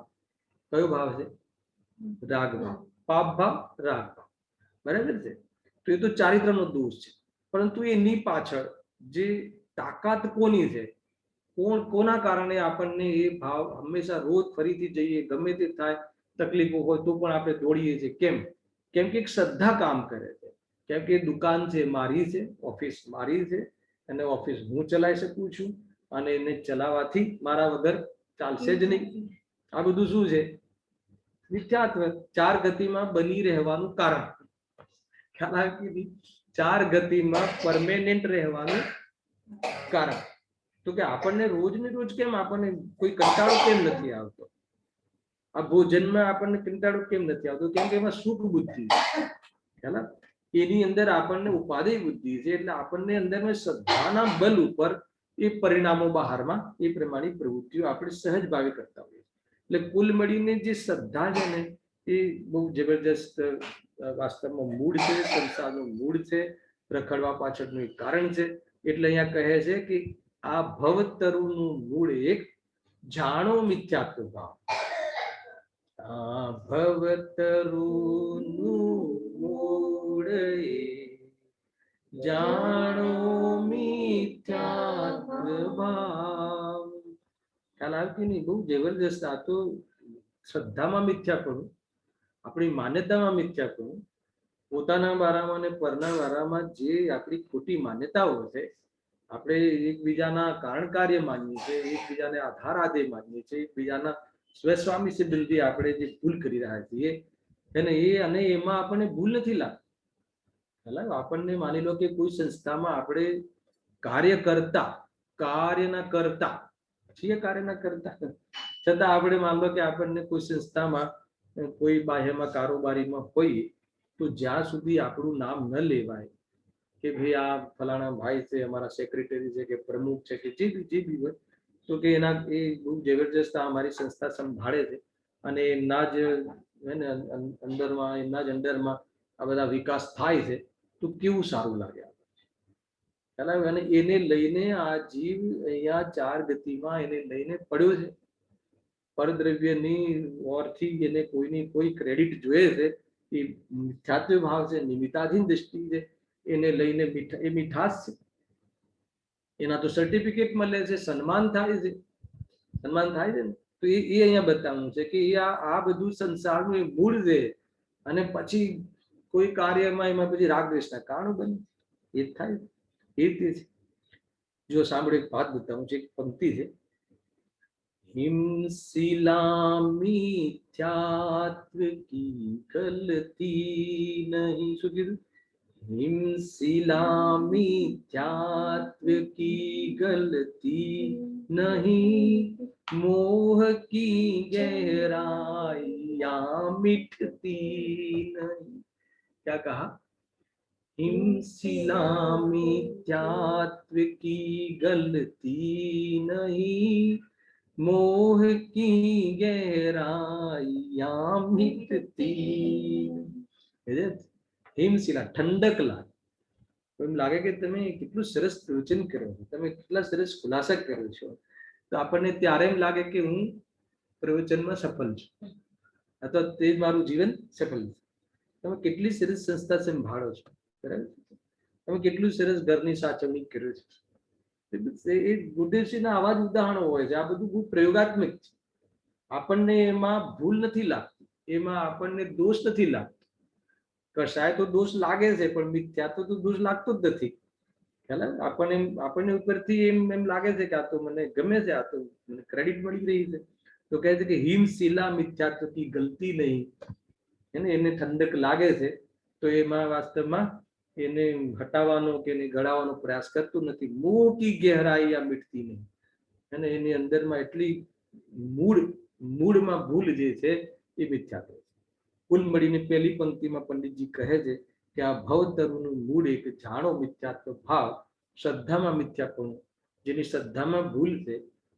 કયો ભાવ છે? રાગ ભાવ. પાપ ભાવ, રાગ ભાવ. બરાબર છે. તો એ તો ચારિત્રનો દોષ છે. પરંતુ એની પાછળ જે તાકાત કોની છે, કોના કારણે આપણને એ ભાવ હંમેશા રોજ ફરીથી જઈએ, ગમે તે થાય, તકલીફો હોય તો પણ આપણે દોડીએ છીએ. કેમ કે એક શ્રદ્ધા કામ કરે છે. કેમ કે દુકાન છે મારી છે, ઓફિસ મારી છે, અને ઓફિસ હું ચલાવી શકું છું, અને એને ચલાવવાથી મારા વગર ચાલશે જ નહીં. આ બધું શું છે? મિથ્યાત્વ. ચાર ગતિમાં બની રહેવાનું કારણ. ખ્યાલ આવી ગઈ? ચાર ગતિમાં પરમેનન્ટ રહેવાનું કારણ. તો કે આપણને રોજ ને રોજ કેમ આપણને કોઈ કંટાળો કેમ નથી આવતો? આ ભોજનમાં આપણને કંટાળો કેમ નથી આવતો? કેમ કે એમાં સુખ બુદ્ધિ છે ને, એની અંદર આપણને ઉપાધિ બુદ્ધિ છે, એટલે આપણને અંદર શ્રદ્ધાના બલ ઉપર એ પરિણામો બહારમાં એ પ્રમાણે પ્રવૃત્તિઓ આપણે સહજ ભાવે કરતા હોઈએ. એટલે કુલ મળીને જે શ્રદ્ધા છે ને એ બહુ જબરજસ્ત વાસ્તવમાં મૂળ છે, સંસારનું મૂળ છે, રખડવા પાછળનું એક કારણ છે. એટલે અહીંયા કહે છે કે આ ભવતરુનું મૂળ એક જાણો મિથ્યાત્વ ભાવ. ભવતરુનું મૂળ જાણો મિથ્યાત્વ ભાવ. ખ્યાલ આવ્યો કે નહીં? બહુ જબરજસ્ત. આ તો શ્રદ્ધામાં મિથ્યાપણું, આપણી માન્યતામાં મિથ્યાપણું, પોતાના બારામાં અને પરના બારામાં જે આપણી ખોટી માન્યતાઓ છે, આપણે એકબીજાના કારણ કાર્ય માનીએ છીએ, એકબીજાને આધાર આદે માનીએ છીએ, એકબીજાના સ્વસ્વામી સિદ્ધિ આપણે જે ભૂલ કરી રહ્યા છીએ અને એમાં આપણને ભૂલ નથી લાગતી. આપણને માની લો કે કોઈ સંસ્થામાં આપણે કાર્યના કરતા છીએ, કાર્યના કરતા છતાં આપણે માન લો કે આપણને કોઈ સંસ્થામાં કોઈ બાહ્યમાં કારોબારીમાં હોઈએ તો જ્યાં સુધી આપણું નામ ન લેવાય કે ભાઈ આ ફલાણા ભાઈ છે, અમારા સેક્રેટરી છે કે પ્રમુખ છે કે જે બી હોય, તો કે એના એ બહુ જબરજસ્ત અમારી સંસ્થા સંભાળે છે અને એમના જ અંદરમાં આ બધા વિકાસ થાય છે, તો કેવું સારું લાગે. અને એને લઈને આ જીવ અહીંયા ચાર ગતિમાં એને લઈને પડ્યો છે. પરદ્રવ્યની ઓરથી એને કોઈની કોઈ ક્રેડિટ જોઈએ છે, એ મિથ્યાત્વ ભાવ છે, નિમિત્તાધીન દ્રષ્ટિ છે, એને લઈને એ મીઠાશ છે. એના તો સર્ટિફિકેટ મળે છે, સન્માન થાય છે ને. તો એ અહીંયા બતાવવાનું છે કે આ બધું સંસારનું એ મૂળ છે અને પછી કોઈ કાર્યમાં એમાં પછી રાગ દ્વેષના કારણ બને એ જ થાય. એ રીતે છે. જો સાંભળો, એક વાત બતાવું છું, એક પંક્તિ છે. हिमशिला मिथ्यात्व की गलती नहीं. શું કીધું? हिमशिला मिथ्यात्व की गलती नहीं, मोह की गहराइयां मिटती नहीं. क्या कहा? हिमशिला मिथ्यात्व की गलती नहीं, मोह की गहराइयां मिटती. હિમશિલા, ઠંડક લાગે. એમ લાગે કે તમે કેટલું સરસ પ્રવચન કરો છો, તમે કેટલા સરસ ખુલાસા કરો છો, તો આપણને ત્યારે એમ લાગે કે હું પ્રવચનમાં સફળ છું અથવા તે મારું જીવન સફળ છે. તમે કેટલી સરસ સંસ્થા સંભાળો છો, બરાબર? તમે કેટલું સરસ ઘરની સાચવણી કર્યો છે. એ ગુરુદેવસિંહના આવા જ ઉદાહરણો હોય છે. આ બધું બહુ પ્રયોગાત્મક છે. આપણને એમાં ભૂલ નથી લાગતી, એમાં આપણને દોષ નથી લાગતો. કશાય તો દોષ લાગે છે, પણ મિથ્યાત્વ તો દોષ લાગતો જ નથી. આપણને ઉપરથી એમ લાગે છે કે આ તો મને ગમે છે, આ તો મને ક્રેડિટ મળી રહી છે. તો કહે છે કે હિમશિલા મિથ્યાત્વ કી ગલતી નહીં. એને ઠંડક લાગે છે, તો એમાં વાસ્તવમાં એને હટાવવાનો કે એને ગળાવવાનો પ્રયાસ કરતું નથી. મોટી ગહેરાઈ આ મિટતી નહીં. અને એની અંદરમાં એટલી મૂળમાં ભૂલ જે છે એ મિથ્યાત્વ છે. કુલ મળીને પહેલી પંક્તિમાં પંડિતજી કહે છે કે આ ભવતરુનું મૂળ એક જાણો મિથ્યાત્વ ભાવ. શ્રદ્ધામાં મિથ્યાપણું, જેની શ્રદ્ધામાં ભૂલ છે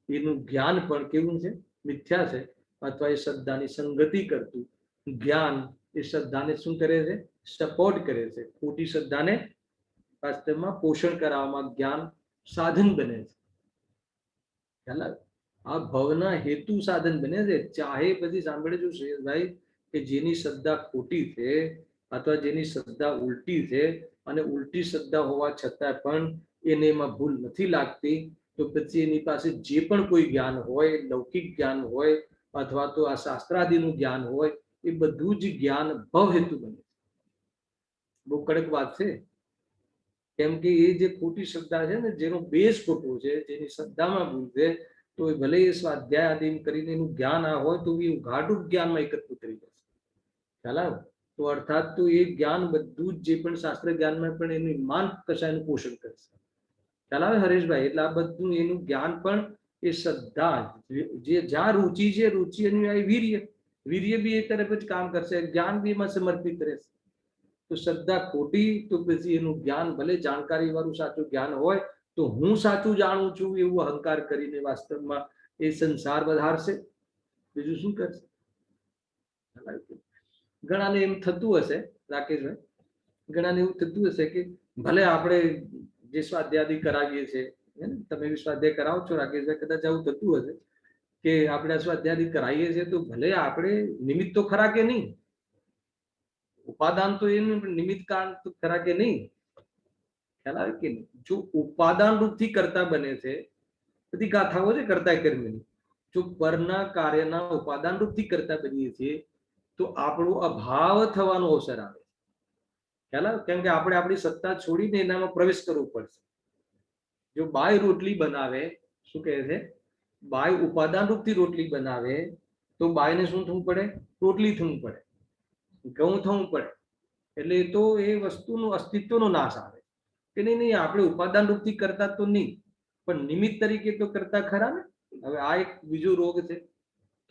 એનું જ્ઞાન પણ કેવું છે? મિથ્યા છે. અથવા એ શ્રદ્ધાની સંગતિ કરતું જ્ઞાન એ શ્રદ્ધાને શું કરે છે? સપોર્ટ કરે છે. ખોટી શ્રદ્ધાને વાસ્તવમાં પોષણ કરાવવામાં જ્ઞાન સાધન બને છે. આ ભવના હેતુ સાધન બને છે. ચાહે પછી સાંભળજો સુરેશભાઈ, કે જેની શ્રદ્ધા ખોટી છે અથવા જેની શ્રદ્ધા ઉલટી છે અને ઉલટી શ્રદ્ધા હોવા છતાં પણ એને એમાં ભૂલ નથી લાગતી, તો પછી એની પાસે જે પણ કોઈ જ્ઞાન હોય, લૌકિક જ્ઞાન હોય અથવા તો આ શાસ્ત્રાદિનું જ્ઞાન હોય, એ બધું જ જ્ઞાન ભવ હેતુ બને છે. બહુ કડક વાત છે. કેમ કે એ જે ખોટી શ્રદ્ધા છે ને, જેનો બેઝ ખોટો છે, જેની શ્રદ્ધામાં ભૂલ છે, તો તો એ ભલે એ સ્વાધ્યાય આદિ કરીને એનું જ્ઞાન આ હોય તો એ ગાઢું જ્ઞાનમાં એકત્રિત કરી જશે. ખ્યાલ આવે? તો અર્થાત તો એ જ્ઞાન બધું જ જે પણ શાસ્ત્ર જ્ઞાનમાં પણ એનું માન કશાયનું પોષણ કરશે. ખ્યાલ આવે હરેશભાઈ? એટલે આ બધું એનું જ્ઞાન પણ એ શ્રદ્ધા, જે જ્યાં રુચિ છે, રુચિ અનુયાયી વીર્ય, વીર્ય બી એ તરફ જ કામ કરશે, જ્ઞાન બી એમાં સમર્પિત રહેશે. તો શ્રદ્ધા ખોટી તો પછી એનું જ્ઞાન ભલે જાણકારી વાળું સાચું જ્ઞાન હોય તો હું સાચું જાણું છું એવું અહંકાર કરીને વાસ્તવમાં એ સંસાર વધારશે, બીજું શું કરશે? ઘણાને એમ થતું હશે રાકેશભાઈ, ઘણાને એવું થતું હશે કે ભલે આપણે જે સ્વાધ્યાય કરાવીએ છીએ, તમે બી સ્વાધ્યાય કરાવો છો રાકેશભાઈ, કદાચ આવું થતું હશે કે આપણે સ્વાધ્યાય કરાવીએ છીએ તો ભલે આપણે નિમિત્ત તો ખરા કે નહીં, ઉપાદાન તો એનું નિમિત્ત કારણ તો ખરા કે નહીં? ખ્યાલ આવે કે નહીં? જો ઉપાદાન રૂપથી કરતા બને છે, બધી ગાથાઓ છે કરતા કર્મની, જો પરના કાર્યના ઉપાદાન રૂપથી કરતા બનીએ છીએ તો આપણો અભાવ થવાનો અવસર આવે. ખ્યાલ આવે? કેમ કે આપણે આપણી સત્તા છોડીને એનામાં પ્રવેશ કરવો પડશે. જો બાય રોટલી બનાવે, શું કહે છે? બાય ઉપાદાન રૂપથી રોટલી બનાવે તો બાયને શું થવું પડે? રોટલી થવું પડે, ઘઉં થવું પડે. એટલે તો એ વસ્તુનું અસ્તિત્વનો નાશ આવે કે નહીં. નહીં, આપણે ઉપાદાન રૂપથી કરતા તો નહીં, પણ નિમિત્ત તરીકે તો કરતા ખરા ને. હવે આ એક બીજો રોગ છે.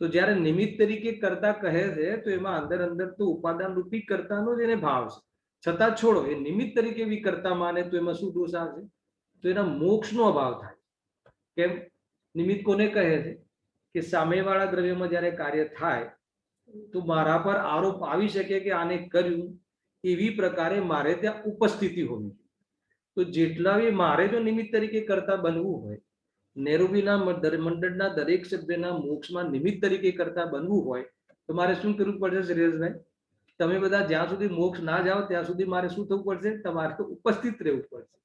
તો જ્યારે નિમિત્ત તરીકે કરતા કહે છે તો એમાં અંદર અંદર તો ઉપાદાન રૂપી કરતાનો જ એને ભાવ છે. છતાં છોડો, એ નિમિત્ત તરીકે બી કરતા માને તો એમાં શું દોષ આવશે? તો એના મોક્ષનો અભાવ થાય. કેમ? નિમિત્ત કોને કહે છે? કે સામેવાળા દ્રવ્યમાં જ્યારે કાર્ય થાય તો મારા પર આરોપ આવી શકે કે આને કર્યું, એવી પ્રકારે મારે ત્યાં ઉપસ્થિતિ હોવી જોઈએ. તો જેટલા બી મારે જો નિમિત્ત તરીકે કરતા બનવું હોય, નેરોબીના મંડળના દરેક સભ્યના મોક્ષમાં નિમિત્ત તરીકે કરતા બનવું હોય તો મારે શું કરવું પડશે શ્રેયસભાઈ? તમે બધા જ્યાં સુધી મોક્ષ ના જાઓ ત્યાં સુધી મારે શું થવું પડશે? તમારે ઉપસ્થિત રહેવું પડશે.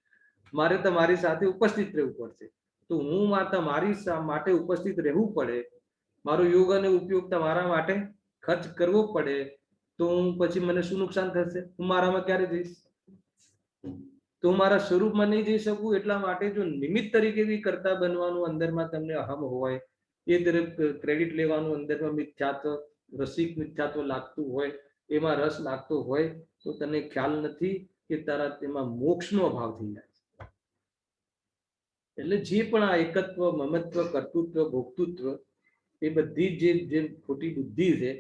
મારે તમારી સાથે ઉપસ્થિત રહેવું પડશે. તો હું તમારી માટે ઉપસ્થિત રહેવું પડે, મારો યોગ અને ઉપયોગ તમારા માટે ખર્ચ કરવો પડે, તો હું પછી મને શું નુકસાન થશે? હું મારામાં ક્યારે જઈશ? તો હું મારા સ્વરૂપમાં નહીં જઈ શકું. એટલા માટે જો નિમિત્ત તરીકે બી કરતા બનવાનું અંદરમાં તમને અહમ હોય, એ તરફ ક્રેડિટ લેવાનું અંદરમાં મિથ્યાત્વ, રસિક મિથ્યાત્વ લાગતું હોય, એમાં રસ લાગતો હોય તો તને ખ્યાલ નથી કે તારા તેમાં મોક્ષનો અભાવ થઈ જાય. એટલે જે પણ આ એકત્વ, મમત્વ, કર્તૃત્વ, ભોક્તૃત્વ, એ બધી જે ખોટી બુદ્ધિ છે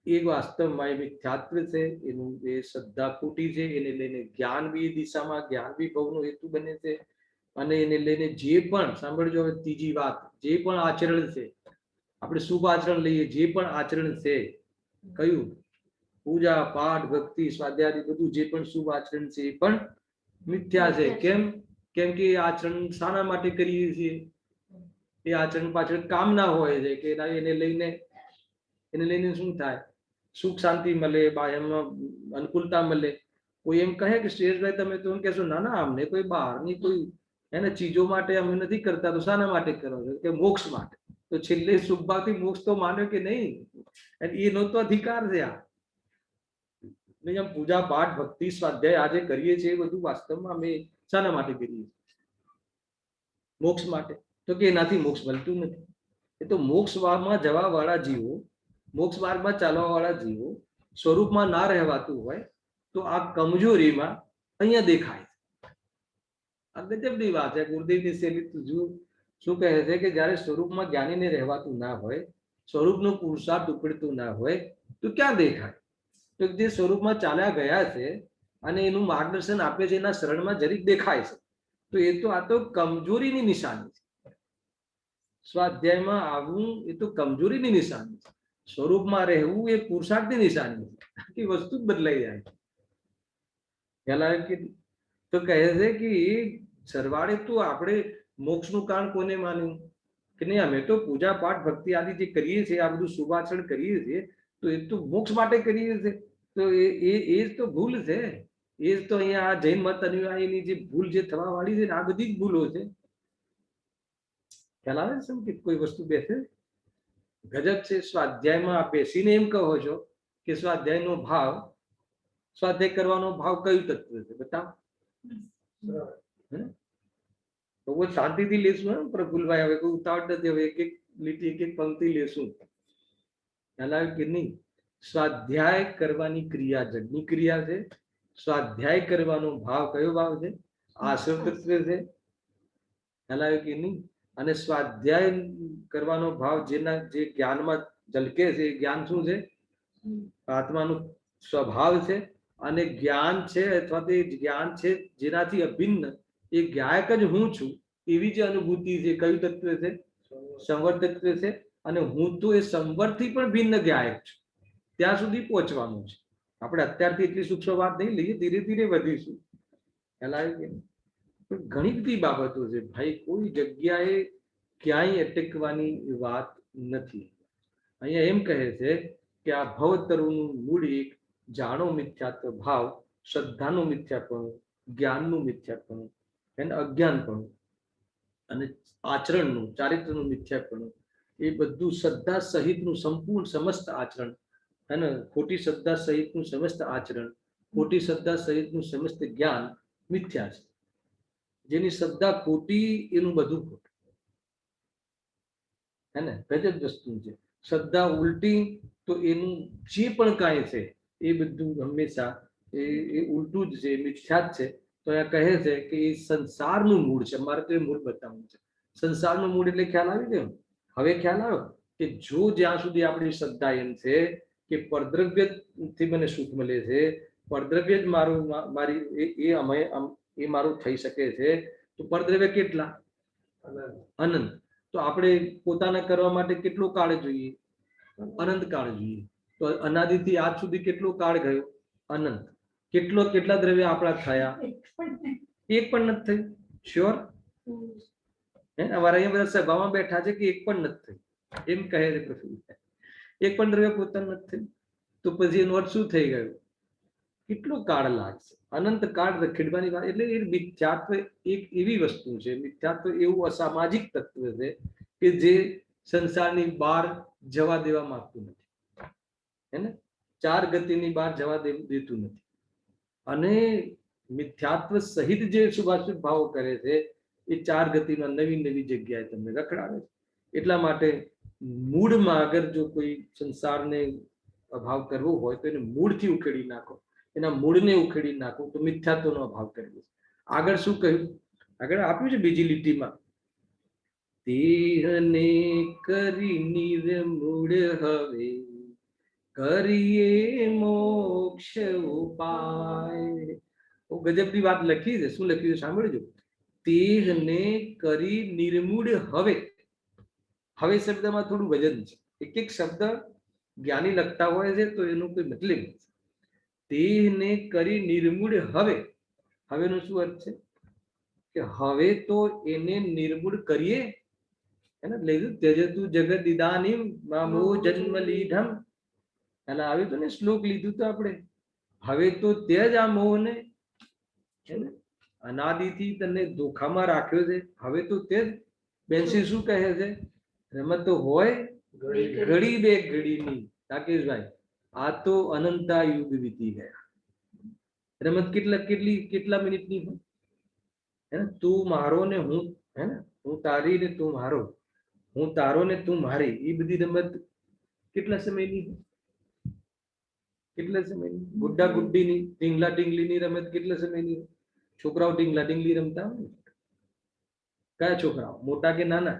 એ વાસ્તવમાં એ મિથ્યાત્વ છે. એનું એ શ્રદ્ધા ખોટી છે. એને લઈને જ્ઞાન બી દિશામાં, જ્ઞાન બી ભવનો હેતુ બને છે. અને એને લઈને જે પણ, સાંભળજો હવે ત્રીજી વાત, જે પણ આચરણ છે, આપણે શુભ આચરણ લઈએ, જે પણ આચરણ છે, કયું? પૂજા, પાઠ, ભક્તિ, સ્વાધ્યાય, બધું જે પણ શુભ આચરણ છે એ પણ મિથ્યા છે. કેમ? કેમ કે એ આચરણ શાના માટે કરીએ છીએ? એ આચરણ પાછળ કામના હોય છે કે એને લઈને શું થાય? સુખ શાંતિ મળે, બાહ્યમાં અનુકૂળતા મળે. કોઈ એમ કહે કે શ્રેયસભાઈ તમે તો એમ કહેશો ના ના, અમને કોઈ બહારની કોઈ એને ચીજો માટે અમે નથી કરતા, તો શાના માટે કરો છો? કે મોક્ષ માટે. તો છેલ્લે શુભભાવથી મોક્ષ તો માન્યો કે નહીં? એનો તો અધિકાર છે. આ પૂજા, પાઠ, ભક્તિ, સ્વાધ્યાય આજે કરીએ છીએ એ બધું વાસ્તવમાં અમે શાના માટે કરીએ? મોક્ષ માટે. તો કે એનાથી મોક્ષ મળતું નથી. એ તો મોક્ષ માર્ગમાં જવા વાળા જીવો, મોક્ષ માર્ગમાં ચાલવા વાળા જીવો સ્વરૂપમાં ના રહેવાતું હોય તો આ કમજોરીમાં અહીંયા દેખાય. આ ગજબની વાત છે. ગુરુદેવની શૈલી શું કહે છે કે જ્યારે સ્વરૂપમાં જ્ઞાનીને રહેવાતું ના હોય, સ્વરૂપનો પુરુષાર્થ ઉપડતું ના હોય તો ક્યાં દેખાય? તો જે સ્વરૂપમાં ચાલ્યા ગયા છે અને એનું માર્ગદર્શન આપે છે એના શરણમાં જરીક દેખાય છે, તો એ તો આ તો કમજોરીની નિશાની છે. સ્વાધ્યાયમાં આવવું એ તો કમજોરીની નિશાની છે. સ્વરૂપમાં રહેવું એ પુરુષાર્થની નિશાની છે. આખી વસ્તુ જ બદલાઈ જાય. ખ્યાલ આવે કે? તો કહે છે કે સરવાળે તો આપણે મોક્ષનું કારણ કોને માન્યું? કે નહીં, અમે તો પૂજા, પાઠ, ભક્તિ આદિ જે કરીએ છીએ, આ બધું શુભાચરણ કરીએ છીએ તો એ તો મોક્ષ માટે કરીએ છીએ. તો એ જ તો ભૂલ છે. એ જ તો અહીંયા આ જૈન મત અનુયાયીની જે ભૂલ જે થવા વાળી છે ને, આ બધી જ ભૂલો છે. ખ્યાલ આવે છે કે કોઈ વસ્તુ બેસે ગજબ છે. સ્વાધ્યાયમાં આપ બેસીને એમ કહો છો કે સ્વાધ્યાયનો ભાવ, સ્વાધ્યાય કરવાનો ભાવ કયું તત્વ છે? બતાવો. તો वो શાંતિથી લેશું પ્રફુલભાઈ, હવે કોઈ ઉતાવળ નથી, હવે એક એક લીટી એક એક પંક્તિ લેશું, ખ્યાલ આવે કે નહીં? સ્વાધ્યાય કરવાની ક્રિયા જડની ક્રિયા છે, સ્વાધ્યાય કરવાનો ભાવ કયો ભાવ છે? આશ્રવ તત્વ છે, ખ્યાલ આવે કે નહીં? અને સ્વાધ્યાય કરવાનો ભાવ જેના જે જ્ઞાનમાં ઝલકે છે એ જ્ઞાન શું છે? આત્માનો સ્વભાવ છે. અને જ્ઞાન છે અથવા તો એ જ્ઞાન છે જેનાથી અભિન્ન એ જ્ઞાયક જ હું છું એવી જે અનુભૂતિ છે, કયું તત્વ છે? સંવર તત્વ છે. અને હું તો એ સંવરથી પણ ભિન્ન જ્ઞાયક છું, ત્યાં સુધી પહોંચવાનું છે. આપણે અત્યારથી એટલી સૂક્ષ્મ વાત નહીં લઈએ, ધીરે ધીરે વધીશું, ખ્યાલ આવે કે? ઘણી બધી બાબતો છે ભાઈ, કોઈ જગ્યાએ ક્યાંય અટકવાની વાત નથી. અહીંયા એમ કહે છે કે આ ભવતરુનું મૂળ એક જાણો મિથ્યાત્વ ભાવ, શ્રદ્ધાનું મિથ્યાપણું, જ્ઞાનનું મિથ્યાપણું, એને અજ્ઞાનપણું, અને આચરણનું ચારિત્રનું મિથ્યાપણું, એ બધું શ્રદ્ધા સહિતનું સંપૂર્ણ સમસ્ત આચરણ, અને ખોટી શ્રદ્ધા સહિતનું સમસ્ત આચરણ, ખોટી શ્રદ્ધા સહિતનું સમસ્ત જ્ઞાન મિથ્યા છે. જેની શ્રદ્ધા ખોટી એનું બધું ખોટું, હે ને? ગજબ વસ્તુ છે. શ્રદ્ધા ઉલટી તો એનું જે પણ કાંઈ છે એ બધું હંમેશા એ ઉલટું જ છે, મિથ્યા જ છે. તો એ કહે છે કે એ સંસારનું મૂળ છે. મારે તો એ મૂળ બતાવવું છે. સંસારનું મૂળ એટલે ખ્યાલ આવી ગયો? હવે ખ્યાલ આવ્યો કે જો જ્યાં સુધી આપણી શ્રદ્ધા એમ છે કે પરદ્રવ્યથી મને સુખ મળે છે, પરદ્રવ્ય જ મારું મારી એ મારું થઈ શકે છે, તો પરદ્રવ્ય કેટલા? અનંત. તો આપણે પોતાના કરવા માટે કેટલો કાળ જોઈએ? અનંત કાળ જોઈએ. તો અનાદિથી આજ સુધી કેટલો કાળ ગયો? અનંત. કેટલા દ્રવ્ય આપણા થયા? એક પણ નથી થયું. શ્યોર? અમારા અહીંયા બધા સભામાં બેઠા છે કે એક પણ નથી થયું એમ કહે છે પ્રફુલ્લ. એક પણ દ્રવ્ય પોતાનું નથી થયું, તો પછી એનો અર્થ શું થઈ ગયો? કેટલો કાળ લાગશે? અનંત કાળ રખેડવાની વાત. એટલે એ મિથ્યાત્વ એક એવી વસ્તુ છે, મિથ્યાત્વ એવું અસામાજિક તત્વ છે કે જે સંસારની બહાર જવા દેવા માંગતું નથી, હે ને? ચાર ગતિની બહાર જવા દેતું નથી. અને મિથ્યાત્વ સહિત જે શુભાશુભ ભાવો કરે છે એ ચાર ગતિમાં નવી નવી જગ્યાએ તમને રખડાવે છે. એટલા માટે મૂળમાં અગર જો કોઈ સંસારને અભાવ કરવો હોય તો એને મૂળથી ઉખેડી નાખો, એના મૂળને ઉખેડી નાખો તો મિથ્યાત્વનો અભાવ કરવો. આગળ શું કહ્યું? આગળ આપ્યું છે બીજી લીટીમાં, તેહને કરી નિર્મૂળ હવે કરીએ મોક્ષ ઉપાય. ગજબની વાત લખી છે. શું લખ્યું છે સાંભળજો. તેહને કરી નિર્મૂળ હવે. હવે શબ્દમાં થોડું વજન છે. એક એક શબ્દ જ્ઞાની લખતા હોય છે તો એનો કોઈ મતલબ નથી. તેહને કરી નિર્મૂળ હવે. હવેનો શું અર્થ છે? કે હવે તો એને નિર્મૂળ કરીએ, એને લીધું ત્યજતું જગત ઇદાનીમ મામો જન્મ લીધમ. એટલે આવ્યું તો ને શ્લોક લીધું તો આપણે, હવે તો તે જ આ મોહને, અનાદિથી તને ધોખામાં રાખ્યો છે, હવે તો તે જ. બેન્સી શું કહે છે? રમત હોય ઘડી બે ઘડીની. રાકેશભાઈ, આ તો અનંતા યુગ વીતી ગયા. રમત કેટલા મિનિટની હોય? હે ને? તું મારો ને હું, હે ને? હું તારી ને તું મારો, હું તારો ને તું મારી. એ બધી રમત કેટલા સમયની? કેટલા સમયની? ગુड्डा ગુड्डीની, ટીંગલા ટીંગલીની રમત કેટલા સમયની? છોકરાઓ ટીંગલા ટીંગલી રમતા હોય. કયા છોકરાઓ? મોટા કે નાના?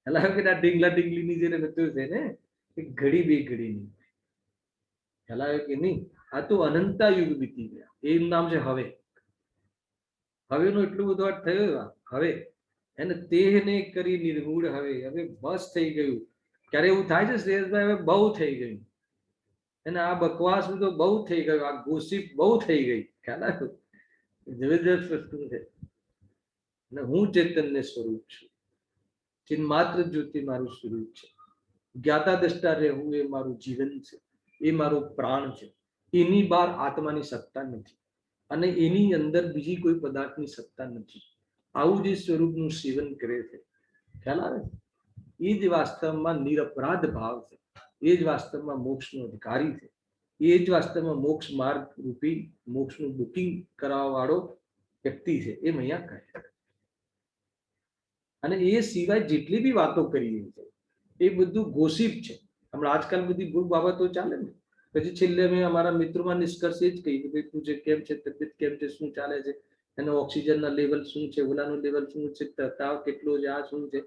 એટલે કે ટીંગલા ટીંગલીની જે રમતો છે ને એ ઘડી બે ઘડીની. ખ્યાલ આવ્યો કે નહીં? આ તો અનંતા યુગ બીતી ગયા. એનું નામ છે હવે. હવેનો એટલું બધો અર્થ થયો. હવે એને તેહને કરી નિર્મૂળ હવે. હવે બસ થઈ ગયું. ક્યારે એવું થાય છે શ્રેયસભાઈ? હવે બહુ થઈ ગયું. અને આ બકવાસ તો બહુ થઈ ગયું. આ ગોસીપ બહુ થઈ ગઈ. ખ્યાલ આવ્યો? જબરજસ્ત વસ્તુ છે. અને હું ચૈતન્ય સ્વરૂપ છું. ચિન્માત્ર જ્યોતિ મારું સ્વરૂપ છે. જ્ઞાતા દ્રષ્ટા રહેવું એ મારું જીવન છે, એ મારો પ્રાણ છે. એની બહાર આત્માની સત્તા નથી અને એની અંદર બીજી કોઈ પદાર્થની સત્તા નથી. આવું જે સ્વરૂપનું સેવન કરે છે, ખ્યાલ આવે? એ જ વાસ્તવમાં નિરપરાધ ભાવ છે. એ જ વાસ્તવમાં મોક્ષનો અધિકારી છે. એ જ વાસ્તવમાં મોક્ષ માર્ગ રૂપી મોક્ષનું બુકિંગ કરાવવા વાળો વ્યક્તિ છે. એમ અહીંયા કહે. અને એ સિવાય જેટલી બી વાતો કરી છે એ બધું ગોસિપ છે. હમણાં આજકાલ બધી બહુ બાબતો ચાલે ને, પછી છેલ્લે મેં અમારા મિત્રોમાં નિષ્કર્ષ એ જ કહી કે ભાઈ તું જે કેમ છે, તબિયત કેમ છે, શું ચાલે છે, એનો ઓક્સિજનના લેવલ શું છે, ઓલાનું લેવલ શું છે, તાવ કેટલો છે, આ શું છે,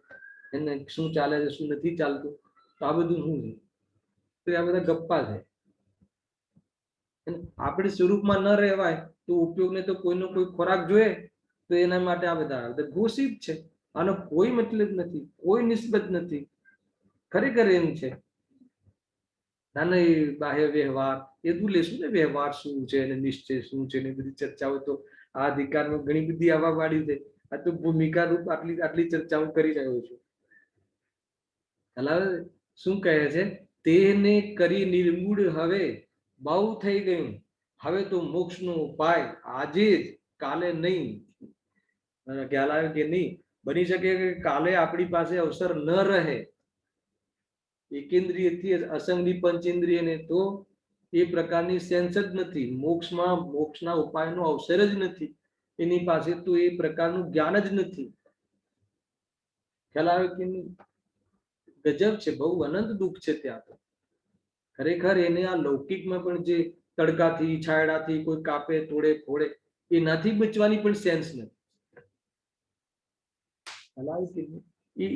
એને શું ચાલે છે, શું નથી ચાલતું, તો આ બધું શું છે? તો આ બધા ગપ્પા છે. આપણે સ્વરૂપમાં ન રહેવાય તો ઉપયોગને તો કોઈનો કોઈ ખોરાક જોઈએ, તો એના માટે આ બધા ગોસિપ છે. આનો કોઈ મતલબ નથી, કોઈ નિસ્બત નથી. ખરેખર એમ છે નાના બાહ્ય વ્યવહાર એ બધું લેશું ને, વ્યવહાર શું છે અને નિશ્ચય શું છે ને બધી ચર્ચાઓ તો આ અધિકારમાં ઘણી બધી આવવા વાળી છે. આ તો ભૂમિકા રૂપ આટલી ચર્ચાઓ કરી રહ્યો છું. શું કહે છે? તેને કરી નિર્મૂળ હવે બહુ થઈ ગયું, હવે તો મોક્ષનો ઉપાય આજે જ, કાલે નહીં. ખ્યાલ આવ્યો કે નહીં? બની શકે કે કાલે આપણી પાસે અવસર ન રહે. એકેન્દ્રિયથી અસંગની પંચેન્દ્રિયને તો એ પ્રકારની સેન્સ જ નથી. મોક્ષના ઉપાયનો અવસર જ નથી એની પાસે, તો એ પ્રકારનું જ્ઞાન જ નથી. ખ્યાલ આવે કે નહીં? ગજબ છે, બહુ અનંત દુઃખ છે ત્યાં તો. ખરેખર એને આ લૌકિકમાં પણ જે તડકાથી છાયડાથી કોઈ કાપે તોડે ફોડે એનાથી બચવાની પણ સેન્સ નથી. એ